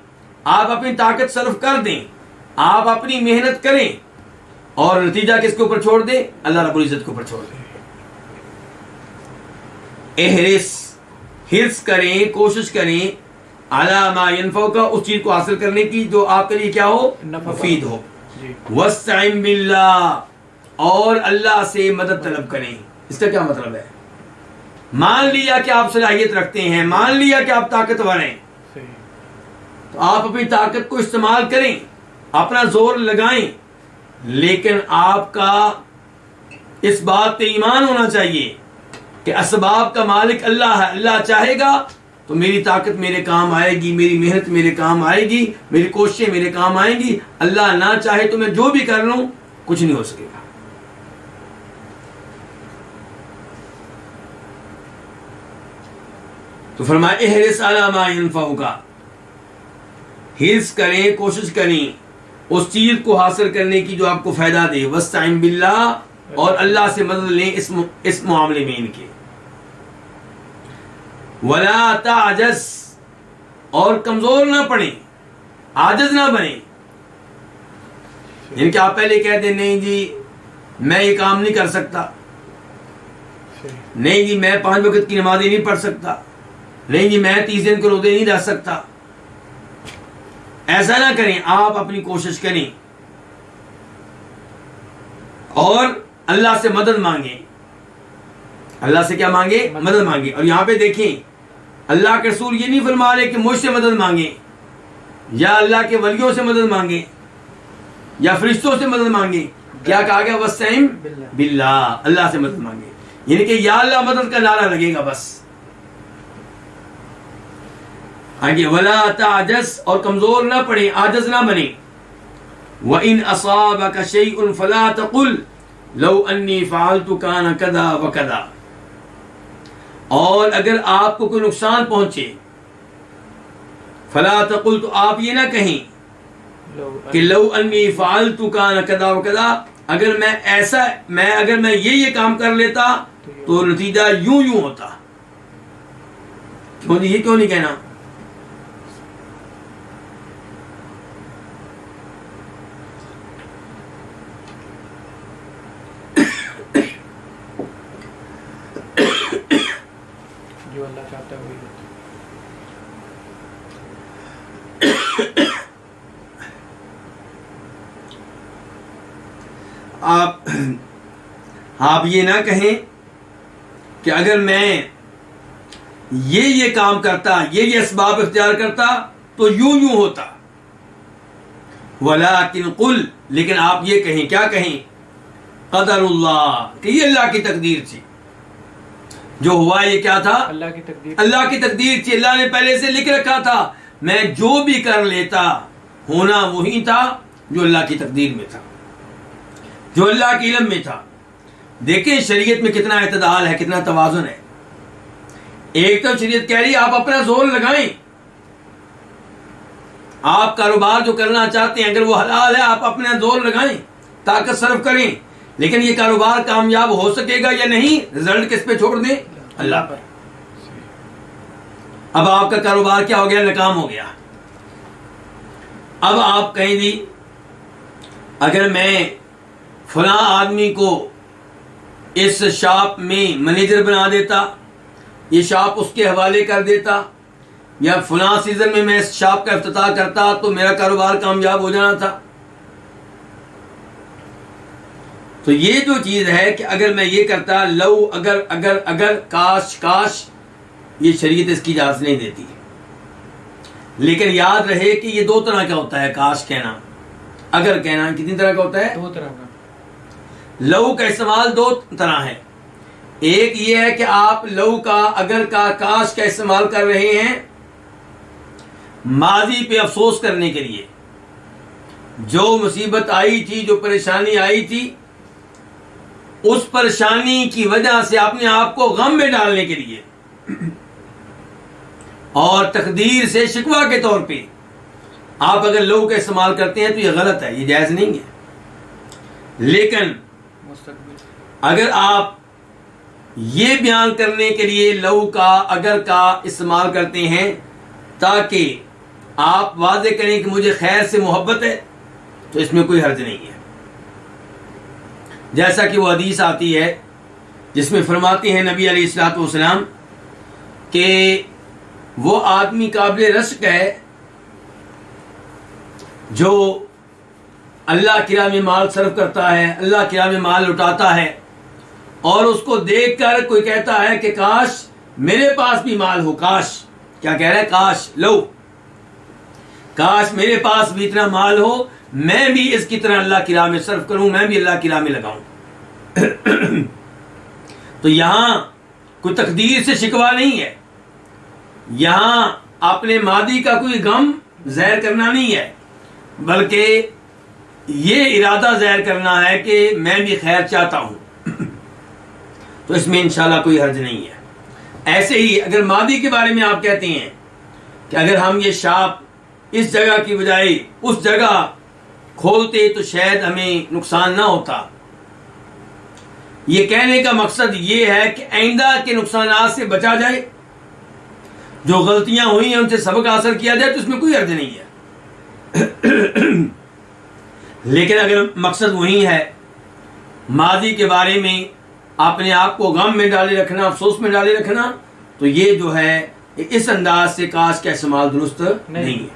آپ اپنی طاقت صرف کر دیں، آپ اپنی محنت کریں، اور نتیجہ کس کے اوپر چھوڑ دیں؟ اللہ رب العزت کے اوپر چھوڑ دیں. حرص کریں، کوشش کریں، علی ما ینفعک، اس چیز کو حاصل کرنے کی جو آپ کے لیے کیا ہو، مفید ہو. واستعن باللہ، اور اللہ سے مدد طلب کریں. اس کا کیا مطلب ہے؟ مان لیا کہ آپ صلاحیت رکھتے ہیں، مان لیا کہ آپ طاقتور ہیں، تو آپ اپنی طاقت کو استعمال کریں، اپنا زور لگائیں، لیکن آپ کا اس بات پہ ایمان ہونا چاہیے کہ اسباب کا مالک اللہ ہے. اللہ چاہے گا تو میری طاقت میرے کام آئے گی، میری محنت میرے کام آئے گی، میری کوششیں میرے کام آئیں گی. اللہ نہ چاہے تو میں جو بھی کر لوں کچھ نہیں ہو سکے گا. تو فرمایا احرص علی ما ینفعک، حرص کریں، کوشش کریں اس چیز کو حاصل کرنے کی جو آپ کو فائدہ دے. واستعن باللہ، اور اللہ سے مدد لیں اس معاملے میں ان کے. ولا تعجز، اور کمزور نہ پڑیں، عاجز نہ بنیں. ان کے آپ پہلے کہہ دیں نہیں جی میں یہ کام نہیں کر سکتا، نہیں جی میں 5 وقت کی نمازیں نہیں پڑھ سکتا، نہیں جی میں 30 دن کے روزے نہیں رکھ سکتا. ایسا نہ کریں، آپ اپنی کوشش کریں اور اللہ سے مدد مانگیں. اللہ سے کیا مانگے؟ مدد مانگے. اور یہاں پہ دیکھیں اللہ کے رسول یہ نہیں فرما رہے کہ مجھ سے مدد مانگیں، یا اللہ کے ولیوں سے مدد مانگیں، یا فرشتوں سے مدد مانگیں. کیا کہا گیا؟ واستعن باللہ، اللہ سے مدد مانگیں. یعنی کہ یا اللہ مدد کا نعرہ لگے گا بس. آگے ولا تعجز، اور کمزور نہ پڑیں، عاجز نہ بنیں. وَإِنْ أَصَابَكَ شَيْءٌ فَلَا تَقُلْ لَوْ أَنِّي فَعَلْتُ كَانَ كَذَا وَكَذَا. اور اگر آپ کو کوئی نقصان پہنچے، فَلَا تَقُلْ، تو آپ یہ نہ کہیں کہ لَوْ أَنِّي فَعَلْتُ كَانَ كَذَا وَكَذَا، اگر میں یہ کام کر لیتا تو نتیجہ یوں ہوتا. کیوں یہ کیوں نہیں کہنا؟ جو اللہ چاہتا ہے وہی ہوتا ہے. آپ یہ نہ کہیں کہ اگر میں یہ کام کرتا، یہ اسباب اختیار کرتا تو یوں ہوتا. ولیکن قل، لیکن آپ یہ کہیں، کیا کہیں؟ قدر اللہ، کہ یہ اللہ کی تقدیر تھی. جو ہوا یہ کیا تھا؟ اللہ کی تقدیر، اللہ کی تقدیر تھی. اللہ نے پہلے سے لکھ رکھا تھا. میں جو بھی کر لیتا ہونا وہی تھا جو اللہ کی تقدیر میں تھا، جو اللہ کے علم میں تھا. دیکھیں شریعت میں کتنا اعتدال ہے، کتنا توازن ہے. ایک تو شریعت کہہ رہی ہے آپ اپنا زور لگائیں، آپ کاروبار جو کرنا چاہتے ہیں اگر وہ حلال ہے آپ اپنا زور لگائیں، طاقت صرف کریں، لیکن یہ کاروبار کامیاب ہو سکے گا یا نہیں رزلٹ کس پہ چھوڑ دیں؟ اللہ پر. اب آپ کا کاروبار کیا ہو گیا؟ ناکام ہو گیا. اب آپ کہیں جی اگر میں فلاں آدمی کو اس شاپ میں مینیجر بنا دیتا، یہ شاپ اس کے حوالے کر دیتا، یا فلاں سیزن میں میں اس شاپ کا افتتاح کرتا تو میرا کاروبار کامیاب ہو جانا تھا. تو یہ جو چیز ہے کہ اگر میں یہ کرتا، لو، اگر کاش، یہ شریعت اس کی اجازت نہیں دیتی. لیکن یاد رہے کہ یہ 2 طرح کا ہوتا ہے. کاش کہنا، اگر کہنا کتنی طرح کا ہوتا ہے؟ 2 طرح کا. لو کا استعمال 2 طرح ہے. ایک یہ ہے کہ آپ لو کا، اگر کا، کاش کا استعمال کر رہے ہیں ماضی پہ افسوس کرنے کے لیے. جو مصیبت آئی تھی، جو پریشانی آئی تھی، اس پریشانی کی وجہ سے اپنے آپ کو غم میں ڈالنے کے لیے اور تقدیر سے شکوہ کے طور پہ آپ اگر لو کا استعمال کرتے ہیں تو یہ غلط ہے، یہ جائز نہیں ہے. لیکن اگر آپ یہ بیان کرنے کے لیے لو کا، اگر کا استعمال کرتے ہیں تاکہ آپ واضح کریں کہ مجھے خیر سے محبت ہے، تو اس میں کوئی حرج نہیں ہے. جیسا کہ وہ حدیث آتی ہے جس میں فرماتے ہیں نبی علیہ الصلوۃ والسلام کہ وہ آدمی قابل رشک ہے جو اللہ کی راہ میں مال صرف کرتا ہے، اللہ کی راہ میں مال لٹاتا ہے، اور اس کو دیکھ کر کوئی کہتا ہے کہ کاش میرے پاس بھی مال ہو، کاش، کیا کہہ رہا ہے، کاش لو، کاش میرے پاس بھی اتنا مال ہو، میں بھی اس کی طرح اللہ کی راہ میں صرف کروں، میں بھی اللہ کی راہ میں لگاؤں۔ تو یہاں کوئی تقدیر سے شکوہ نہیں ہے، یہاں اپنے ماضی کا کوئی غم ظاہر کرنا نہیں ہے، بلکہ یہ ارادہ ظاہر کرنا ہے کہ میں بھی خیر چاہتا ہوں، تو اس میں انشاءاللہ کوئی حرج نہیں ہے۔ ایسے ہی اگر ماضی کے بارے میں آپ کہتے ہیں کہ اگر ہم یہ شاپ اس جگہ کی بجائے اس جگہ کھولتے تو شاید ہمیں نقصان نہ ہوتا، یہ کہنے کا مقصد یہ ہے کہ آئندہ کے نقصانات سے بچا جائے، جو غلطیاں ہوئی ہیں ان سے سبق حاصل کیا جائے، تو اس میں کوئی حرج نہیں ہے۔ لیکن اگر مقصد وہی ہے ماضی کے بارے میں اپنے آپ کو غم میں ڈالے رکھنا، افسوس میں ڈالے رکھنا، تو یہ جو ہے اس انداز سے کاش کا استعمال درست نہیں ہے۔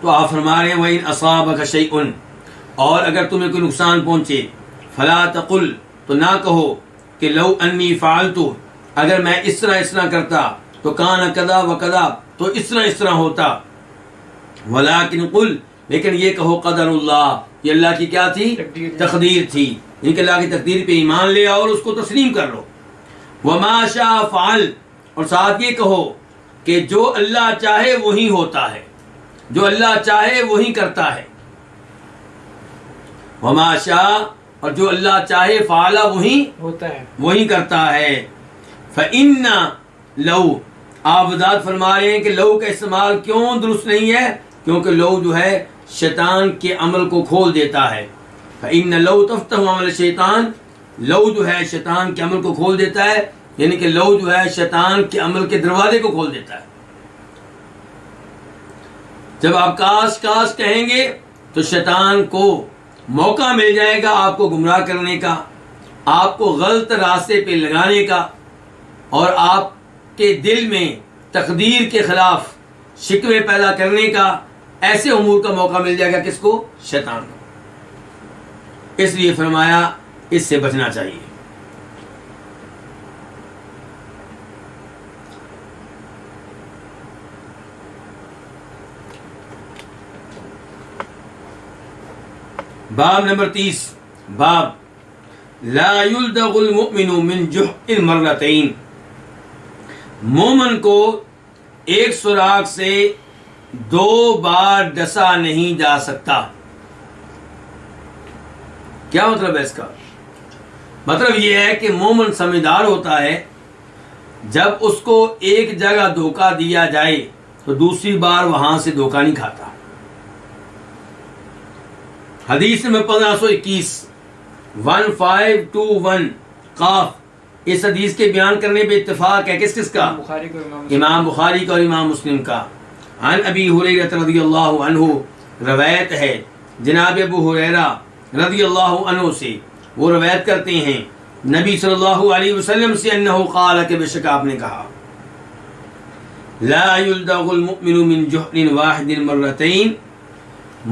تو آپ فرما رہے ہیں وَإِنْ أَصَابَكَ شَيْءٌ، اور اگر تمہیں کوئی نقصان پہنچے، فَلَا تَقُلْ، تو نہ کہو کہ لو انی فعلتُ، اگر میں اس طرح کرتا تو کان کذا و کذا، تو اس طرح ہوتا، ولیکن قل، لیکن یہ کہو قدر اللہ، یہ اللہ کی کیا تھی، تقدیر تھی، یعنی کہ اللہ کی تقدیر پہ ایمان لے آؤ اور اس کو تسلیم کر لو۔ وما شاء فعل، اور ساتھ یہ کہو کہ جو اللہ چاہے وہی ہوتا ہے، جو اللہ چاہے وہی کرتا ہے۔ وما شاء، اور جو اللہ چاہے، فعل وہی ہوتا ہے، وہی کرتا ہے۔ فَإِنَّ لَوْ، آپ وضاحت فرما رہے ہیں کہ لو کا استعمال کیوں درست نہیں ہے، کیونکہ لو جو ہے شیطان کے عمل کو کھول دیتا ہے۔ فَإِنَّ لَوْ تَفْتَحُ عَمَلَ الشَّيْطَانِ، لو جو ہے شیطان کے عمل کو کھول دیتا ہے، یعنی کہ لو جو ہے شیطان کے عمل کے دروازے کو کھول دیتا ہے۔ جب آپ کاش کہیں گے تو شیطان کو موقع مل جائے گا آپ کو گمراہ کرنے کا، آپ کو غلط راستے پہ لگانے کا، اور آپ کے دل میں تقدیر کے خلاف شکوے پیدا کرنے کا، ایسے امور کا موقع مل جائے گا، کس کو، شیطان کو۔ اس لیے فرمایا اس سے بچنا چاہیے۔ باب نمبر 30، باب لا یلدغ المؤمن من جحر مرتين، مومن کو ایک سوراخ سے 2 بار ڈسا نہیں جا سکتا۔ کیا مطلب ہے اس کا؟ مطلب یہ ہے کہ مومن سمجھدار ہوتا ہے، جب اس کو ایک جگہ دھوکہ دیا جائے تو دوسری بار وہاں سے دھوکہ نہیں کھاتا۔ حدیث میں 1521 1521 قاف، اس حدیث کے بیان کرنے پہ اتفاق ہے کس کا؟ بخاری کو امام بخاری کا اور امام مسلم کا۔ عن ابی ہریرہ رضی اللہ عنہ، روایت ہے جناب ابو ہریرہ رضی اللہ عنہ سے، وہ روایت کرتے ہیں نبی صلی اللہ علیہ وسلم سے، انہ قال، کہ بے شک آپ نے کہا، لا یلدغ المؤمن من جحر واحد مرتين،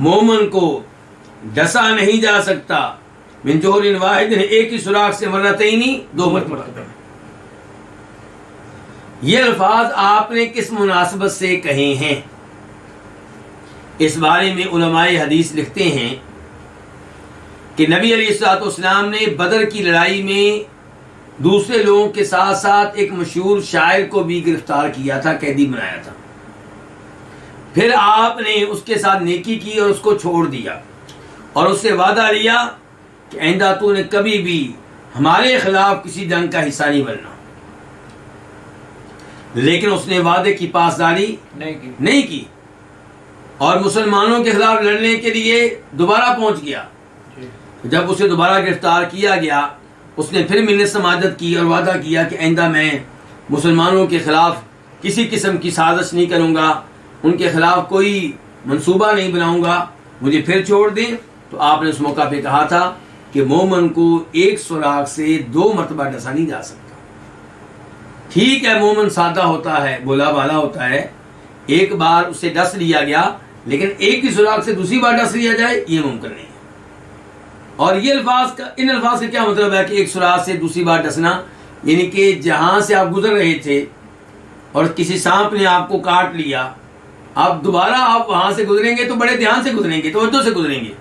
مومن کو ڈسا نہیں جا سکتا، من جحر واحد، ایک ہی سوراخ سے، مرتين، 2 مرتبہ۔ یہ الفاظ آپ نے کس مناسبت سے کہے ہیں؟ اس بارے میں علماء حدیث لکھتے ہیں کہ نبی علیہ الصلوۃ والسلام نے بدر کی لڑائی میں دوسرے لوگوں کے ساتھ ساتھ ایک مشہور شاعر کو بھی گرفتار کیا تھا، قیدی بنایا تھا۔ پھر آپ نے اس کے ساتھ نیکی کی اور اس کو چھوڑ دیا، اور اس سے وعدہ لیا کہ آئندہ تو نے کبھی بھی ہمارے خلاف کسی جنگ کا حصہ نہیں بننا۔ لیکن اس نے وعدے کی پاسداری نہیں کی اور مسلمانوں کے خلاف لڑنے کے لیے دوبارہ پہنچ گیا۔ جب اسے دوبارہ گرفتار کیا گیا، اس نے پھر منت سماجت کی اور وعدہ کیا کہ آئندہ میں مسلمانوں کے خلاف کسی قسم کی سازش نہیں کروں گا، ان کے خلاف کوئی منصوبہ نہیں بناؤں گا، مجھے پھر چھوڑ دیں۔ تو آپ نے اس موقع پہ کہا تھا کہ مومن کو ایک سوراخ سے 2 مرتبہ ڈسا نہیں جا سکتا۔ ٹھیک ہے، مومن سادہ ہوتا ہے، بولا بالا ہوتا ہے، ایک بار اسے ڈس لیا گیا، لیکن ایک ہی سوراخ سے دوسری بار ڈس لیا جائے یہ ممکن نہیں ہے۔ اور یہ ان الفاظ کا کیا مطلب ہے کہ ایک سوراخ سے دوسری بار ڈسنا، یعنی کہ جہاں سے آپ گزر رہے تھے اور کسی سانپ نے آپ کو کاٹ لیا، اب دوبارہ آپ وہاں سے گزریں گے تو بڑے دھیان سے گزریں گے، توجہ سے گزریں گے۔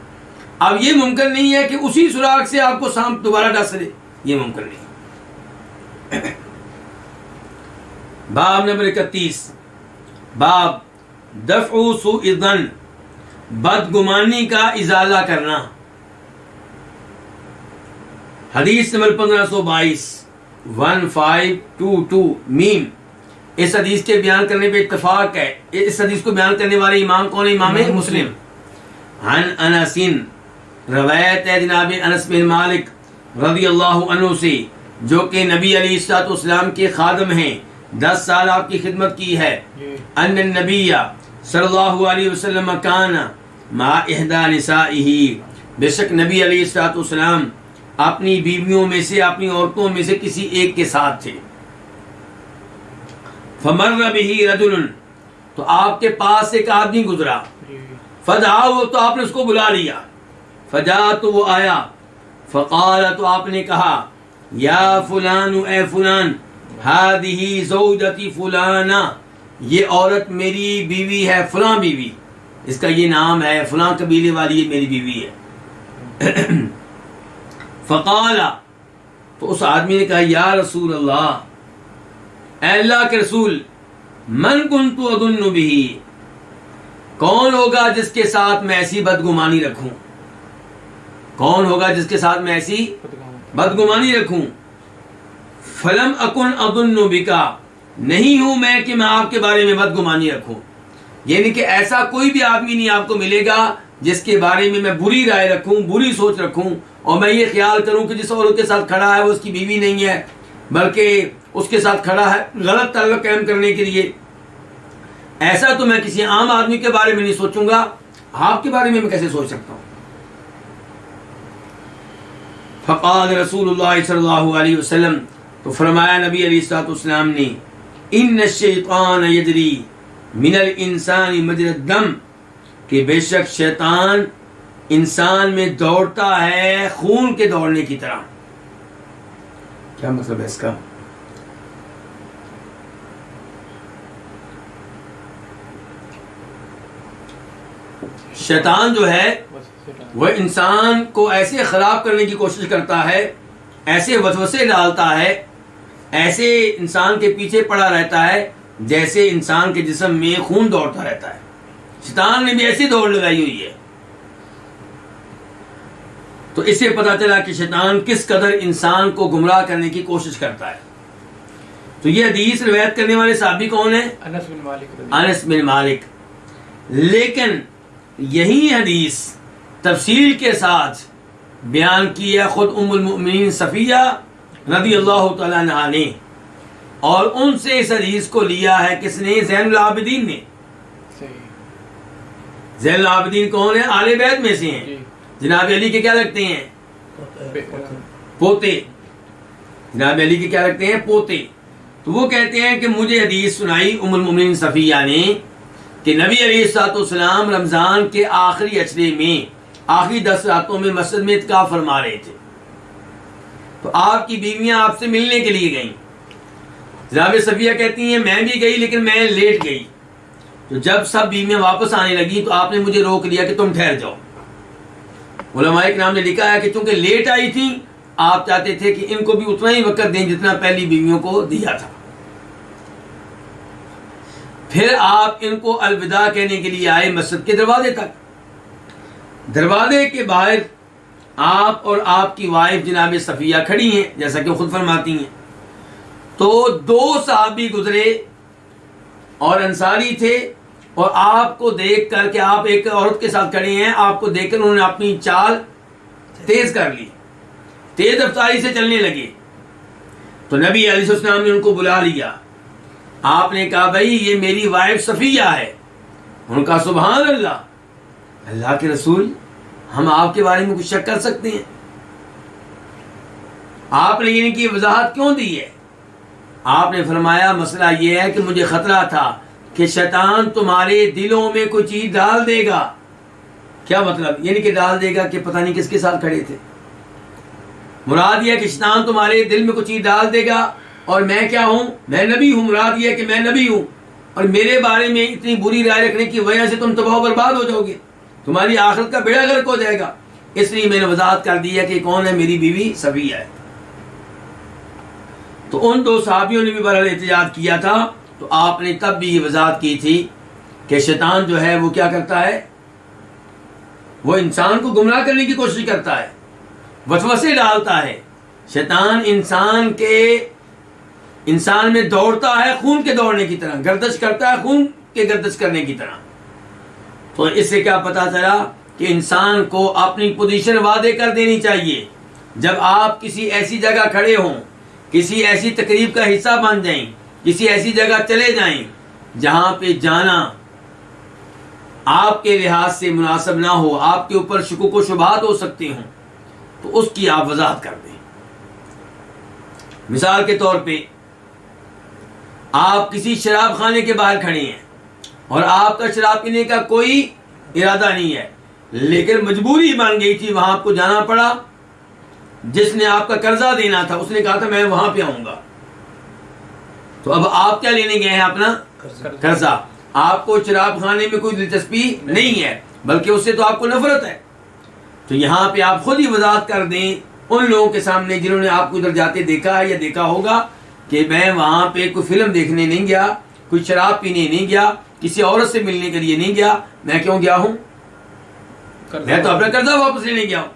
اب یہ ممکن نہیں ہے کہ اسی سوراخ سے آپ کو سانپ دوبارہ ڈس لے، یہ ممکن نہیں۔ باب نمبر 31، باب دفع سوء الظن، بدگمانی کا ازالہ کرنا۔ حدیث نمبر 1522 میم۔ اس حدیث کے بیان کرنے پہ اتفاق ہے۔ اس حدیث کو بیان کرنے والے امام کون ہے؟ امام مسلم۔ عن انس، روایت ہے جناب انس بن مالک رضی اللہ عنہ سے، جو کہ نبی علیہ الصلوۃ والسلام کے خادم ہیں، 10 سال آپ کی خدمت کی ہے۔ ان النبی صلی اللہ علیہ وسلم کان مع احدى نسائه، بے شک نبی علیہ الصلوۃ والسلام اپنی بیویوں میں سے، اپنی عورتوں میں سے کسی ایک کے ساتھ تھے۔ فمر به رجل، تو آپ کے پاس ایک آدمی گزرا، فدعاه، تو آپ نے اس کو بلا لیا، فجاء، تو وہ آیا، فقال، تو آپ نے کہا، یا فلان، اے فلان، هذه زوجتی فلانہ، یہ عورت میری بیوی ہے، فلاں بیوی، اس کا یہ نام ہے، فلاں قبیلے والی یہ میری بیوی ہے۔ فقال، تو اس آدمی نے کہا، یا رسول اللہ، اے اللہ کے رسول، من کنت اظن به، کون ہوگا جس کے ساتھ میں ایسی بدگمانی رکھوں؟ کون ہوگا جس کے ساتھ میں ایسی بدگمانی رکھوں؟ فلم اکن اظن بک، نہیں ہوں میں کہ میں آپ کے بارے میں بدگمانی رکھوں، یعنی کہ ایسا کوئی بھی آدمی نہیں آپ کو ملے گا جس کے بارے میں بری رائے رکھوں، بری سوچ رکھوں، اور میں یہ خیال کروں کہ جس عورت کے ساتھ کھڑا ہے وہ اس کی بیوی نہیں ہے، بلکہ اس کے ساتھ کھڑا ہے غلط تعلق قائم کرنے کے لیے۔ ایسا تو میں کسی عام آدمی کے بارے میں نہیں سوچوں گا، آپ کے بارے میں کیسے سوچ سکتا ہوں؟ فقال رسول اللہ صلی اللہ علیہ وسلم، تو فرمایا نبی علیہ الصلوۃ والسلام نے، ان الشیطان یجری من الانسان مجری الدم، کہ بے شک شیطان انسان میں دوڑتا ہے خون کے دوڑنے کی طرح۔ کیا مطلب ہے اس کا؟ شیطان جو ہے وہ انسان کو ایسے خراب کرنے کی کوشش کرتا ہے، ایسے وسوسے ڈالتا ہے، ایسے انسان کے پیچھے پڑا رہتا ہے جیسے انسان کے جسم میں خون دوڑتا رہتا ہے۔ شیطان نے بھی ایسی دوڑ لگائی ہوئی ہے۔ تو اس سے پتہ چلا کہ شیطان کس قدر انسان کو گمراہ کرنے کی کوشش کرتا ہے۔ تو یہ حدیث روایت کرنے والے صحابی کون ہیں؟ انس بن مالک۔ انس بن مالک۔ لیکن یہی حدیث تفصیل کے ساتھ بیان کی ہے خود ام المؤمنین صفیہ رضی اللہ تعالی عنہا نے، اور ان سے اس حدیث کو لیا ہے کس نے؟ زین العابدین نے۔ زین العابدین کون ہیں؟ آل بیت میں سے ہیں، جناب علی کے کیا لگتے ہیں؟ پوتے۔ جناب علی کے کیا لگتے ہیں؟ پوتے۔ تو وہ کہتے ہیں کہ مجھے حدیث سنائی ام المؤمنین صفیہ نے کہ نبی علیہ الصلوۃ والسلام رمضان کے آخری اشرے میں، آخری 10 راتوں میں مسجد میں اعتکاف فرما رہے تھے، تو آپ کی بیویاں آپ سے ملنے کے لیے گئیں۔ جناب صفیہ کہتی ہیں میں بھی گئی لیکن میں لیٹ گئی، تو جب سب بیویاں واپس آنے لگی تو آپ نے مجھے روک لیا کہ تم ٹھہر جاؤ۔ علماء کرام نے لکھا ہے کہ چونکہ لیٹ آئی تھیں، آپ چاہتے تھے کہ ان کو بھی اتنا ہی وقت دیں جتنا پہلی بیویوں کو دیا تھا۔ پھر آپ ان کو الوداع کہنے کے لیے آئے مسجد کے دروازے تک۔ دروازے کے باہر آپ اور آپ کی وائف جناب صفیہ کھڑی ہیں، جیسا کہ خود فرماتی ہیں۔ تو 2 صحابی گزرے اور انصاری تھے، اور آپ کو دیکھ کر کہ آپ ایک عورت کے ساتھ کھڑے ہیں، آپ کو دیکھ کر انہوں نے اپنی چال تیز کر لی، تیز رفتاری سے چلنے لگے۔ تو نبی علیہ السلام نے ان کو بلا لیا، آپ نے کہا بھائی یہ میری وائف صفیہ ہے. انہوں نے کہا سبحان اللہ، اللہ کے رسول ہم آپ کے بارے میں کچھ شک کر سکتے ہیں؟ آپ نے ان کی وضاحت کیوں دی ہے؟ آپ نے فرمایا مسئلہ یہ ہے کہ مجھے خطرہ تھا کہ شیطان تمہارے دلوں میں کوئی چیز ڈال دے گا. کیا مطلب؟ یعنی کہ ڈال دے گا کہ پتہ نہیں کس کے ساتھ کھڑے تھے. مراد یہ ہے کہ شیطان تمہارے دل میں کوئی چیز ڈال دے گا، اور میں کیا ہوں؟ میں نبی ہوں. مراد یہ ہے کہ میں نبی ہوں، اور میرے بارے میں اتنی بری رائے رکھنے کی وجہ سے تم تباہ و برباد ہو جاؤ گے، تمہاری آخرت کا بیڑا غرق ہو جائے گا. اس لیے میں نے وضاحت کر دی ہے کہ کون ہے، میری بیوی صفیہ ہے. تو ان دو صحابیوں نے بھی بہرحال احتجاج کیا تھا. تو آپ نے تب بھی یہ وضاحت کی تھی کہ شیطان جو ہے وہ کیا کرتا ہے؟ وہ انسان کو گمراہ کرنے کی کوشش کرتا ہے، وسوسے ڈالتا ہے. شیطان انسان میں دوڑتا ہے خون کے دوڑنے کی طرح، گردش کرتا ہے خون کے گردش کرنے کی طرح. تو اس سے کیا پتا چلا کہ انسان کو اپنی پوزیشن واضح کر دینی چاہیے. جب آپ کسی ایسی جگہ کھڑے ہوں، کسی ایسی تقریب کا حصہ بن جائیں، کسی ایسی جگہ چلے جائیں جہاں پہ جانا آپ کے لحاظ سے مناسب نہ ہو، آپ کے اوپر شکوک و شبہات ہو سکتے ہوں، تو اس کی آپ وضاحت کر دیں. مثال کے طور پہ آپ کسی شراب خانے کے باہر کھڑے ہیں اور آپ کا شراب پینے کا کوئی ارادہ نہیں ہے، لیکن مجبوری بن گئی تھی، وہاں آپ کو جانا پڑا. جس نے آپ کا قرضہ دینا تھا اس نے کہا تھا میں وہاں پہ آؤں گا، تو اب آپ کیا لینے گئے ہیں؟ اپنا قرضہ. آپ کو شراب خانے میں کوئی دلچسپی نہیں ہے، بلکہ اس سے تو آپ کو نفرت ہے. تو یہاں پہ آپ خود ہی وضاحت کر دیں ان لوگوں کے سامنے جنہوں نے آپ کو ادھر جاتے دیکھا ہے یا دیکھا ہوگا کہ میں وہاں پہ کوئی فلم دیکھنے نہیں گیا، کوئی شراب پینے نہیں گیا، کسی عورت سے ملنے کے لیے نہیں گیا. میں کیوں گیا ہوں؟ میں تو اپنا قرضہ واپس لینے گیا ہوں،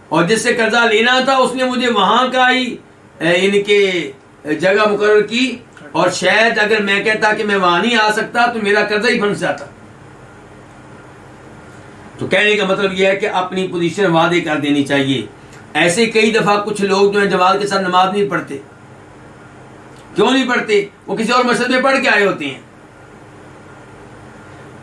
اور جس سے قرضہ لینا تھا اس نے مجھے وہاں کا ہی ان کے جگہ مقرر کی، اور شاید اگر میں کہتا کہ میں وہاں نہیں آ سکتا تو میرا قرضہ ہی پھنس جاتا. تو کہنے کا مطلب یہ ہے کہ اپنی پوزیشن واضح کر دینی چاہیے. ایسے کئی دفعہ کچھ لوگ جو ہیں جماعت کے ساتھ نماز نہیں پڑھتے. کیوں نہیں پڑھتے؟ وہ کسی اور مسجد میں پڑھ کے آئے ہوتے ہیں.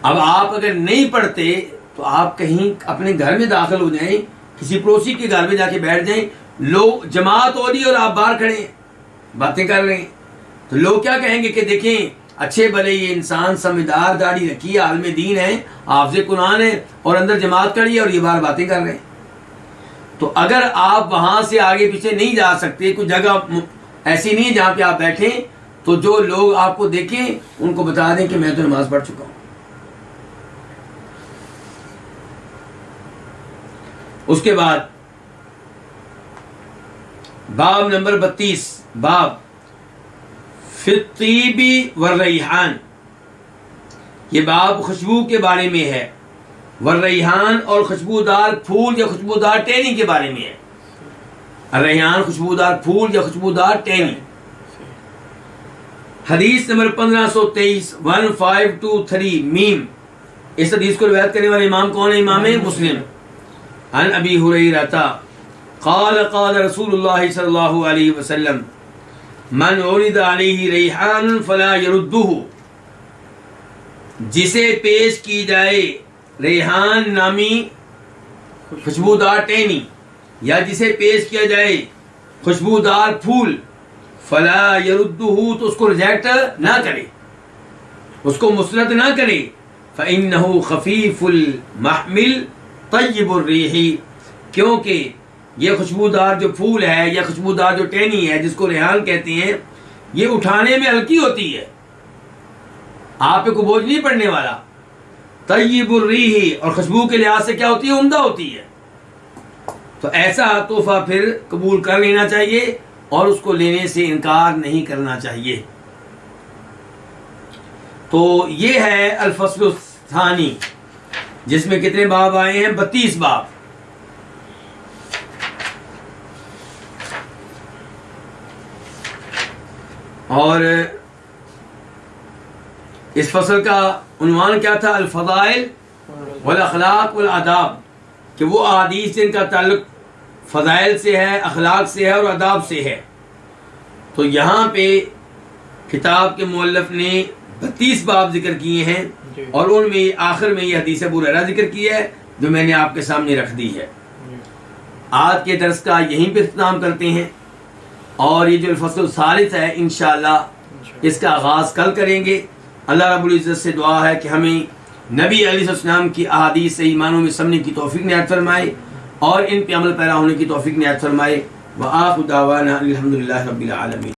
اب آپ اگر نہیں پڑھتے تو آپ کہیں اپنے گھر میں داخل ہو جائیں، کسی پڑوسی کے گھر میں جا کے بیٹھ جائیں، لوگ جماعت ہو رہی ہے اور آپ باہر کھڑے ہیں باتیں کر رہے ہیں، تو لوگ کیا کہیں گے کہ دیکھیں اچھے بھلے یہ انسان سمجھدار، داڑھی رکھی ہے، عالم دین ہے، حافظ قرآن ہے، اور اندر جماعت کھڑی ہے اور یہ باہر باتیں کر رہے ہیں. تو اگر آپ وہاں سے آگے پیچھے نہیں جا سکتے، کوئی جگہ ایسی نہیں ہے جہاں پہ آپ بیٹھیں، تو جو لوگ آپ کو دیکھیں ان کو بتا دیں کہ میں تو نماز پڑھ چکا ہوں. اس کے بعد باب نمبر 32، باب فی الطیب والریحان. یہ باب خوشبو کے بارے میں ہے، والریحان اور خوشبودار پھول یا خوشبودار ٹہنی کے بارے میں ہے. الریحان خوشبودار پھول یا خوشبودار ٹہنی. حدیث نمبر 1523 1523 میم. اس حدیث کو روایت کرنے والے امام کون ہے؟ امام مسلم. عن ابی ہریرہ قال قال رسول اللہ صلی اللہ علیہ وسلم من عرض علیہ ریحان فلا یردہ. جسے پیش کی جائے ریحان نامی خوشبودار ٹہنی، یا جسے پیش کیا جائے خوشبودار پھول، فلا یردہ تو اس کو ریجیکٹ نہ کرے، اس کو مسلط نہ کرے. فإنہ خفیف المحمل طیب الریح. کیونکہ یہ خوشبودار جو پھول ہے یا خوشبودار جو ٹہنی ہے جس کو ریحان کہتے ہیں، یہ اٹھانے میں ہلکی ہوتی ہے، آپ پہ کوئی بوجھ نہیں پڑنے والا. طیب الریح، اور خوشبو کے لحاظ سے کیا ہوتی ہے؟ عمدہ ہوتی ہے. تو ایسا تحفہ پھر قبول کر لینا چاہیے اور اس کو لینے سے انکار نہیں کرنا چاہیے. تو یہ ہے الفصل الثانی، جس میں کتنے باب آئے ہیں؟ 32 باب. اور اس فصل کا عنوان کیا تھا؟ الفضائل والاخلاق والآداب، کہ وہ احادیث جن کا تعلق فضائل سے ہے، اخلاق سے ہے اور آداب سے ہے. تو یہاں پہ کتاب کے مؤلف نے 32 باب ذکر کیے ہیں جی اور ان میں آخر میں یہ حدیث ابو ہریرہ ذکر کی ہے جو میں نے آپ کے سامنے رکھ دی ہے. جی آج کے درس کا یہیں پہ اختتام کرتے ہیں اور یہ جو الفصل الثالث ہے انشاءاللہ اس کا آغاز کل کریں گے. اللہ رب العزت سے دعا ہے کہ ہمیں نبی علیہ السلام کی احادیث سے ایمانوں میں سمجھنے کی توفیق عنایت فرمائے اور ان پہ عمل پیرا ہونے کی توفیق عنایت فرمائے. وآخر دعوانا الحمدللہ رب العالمین.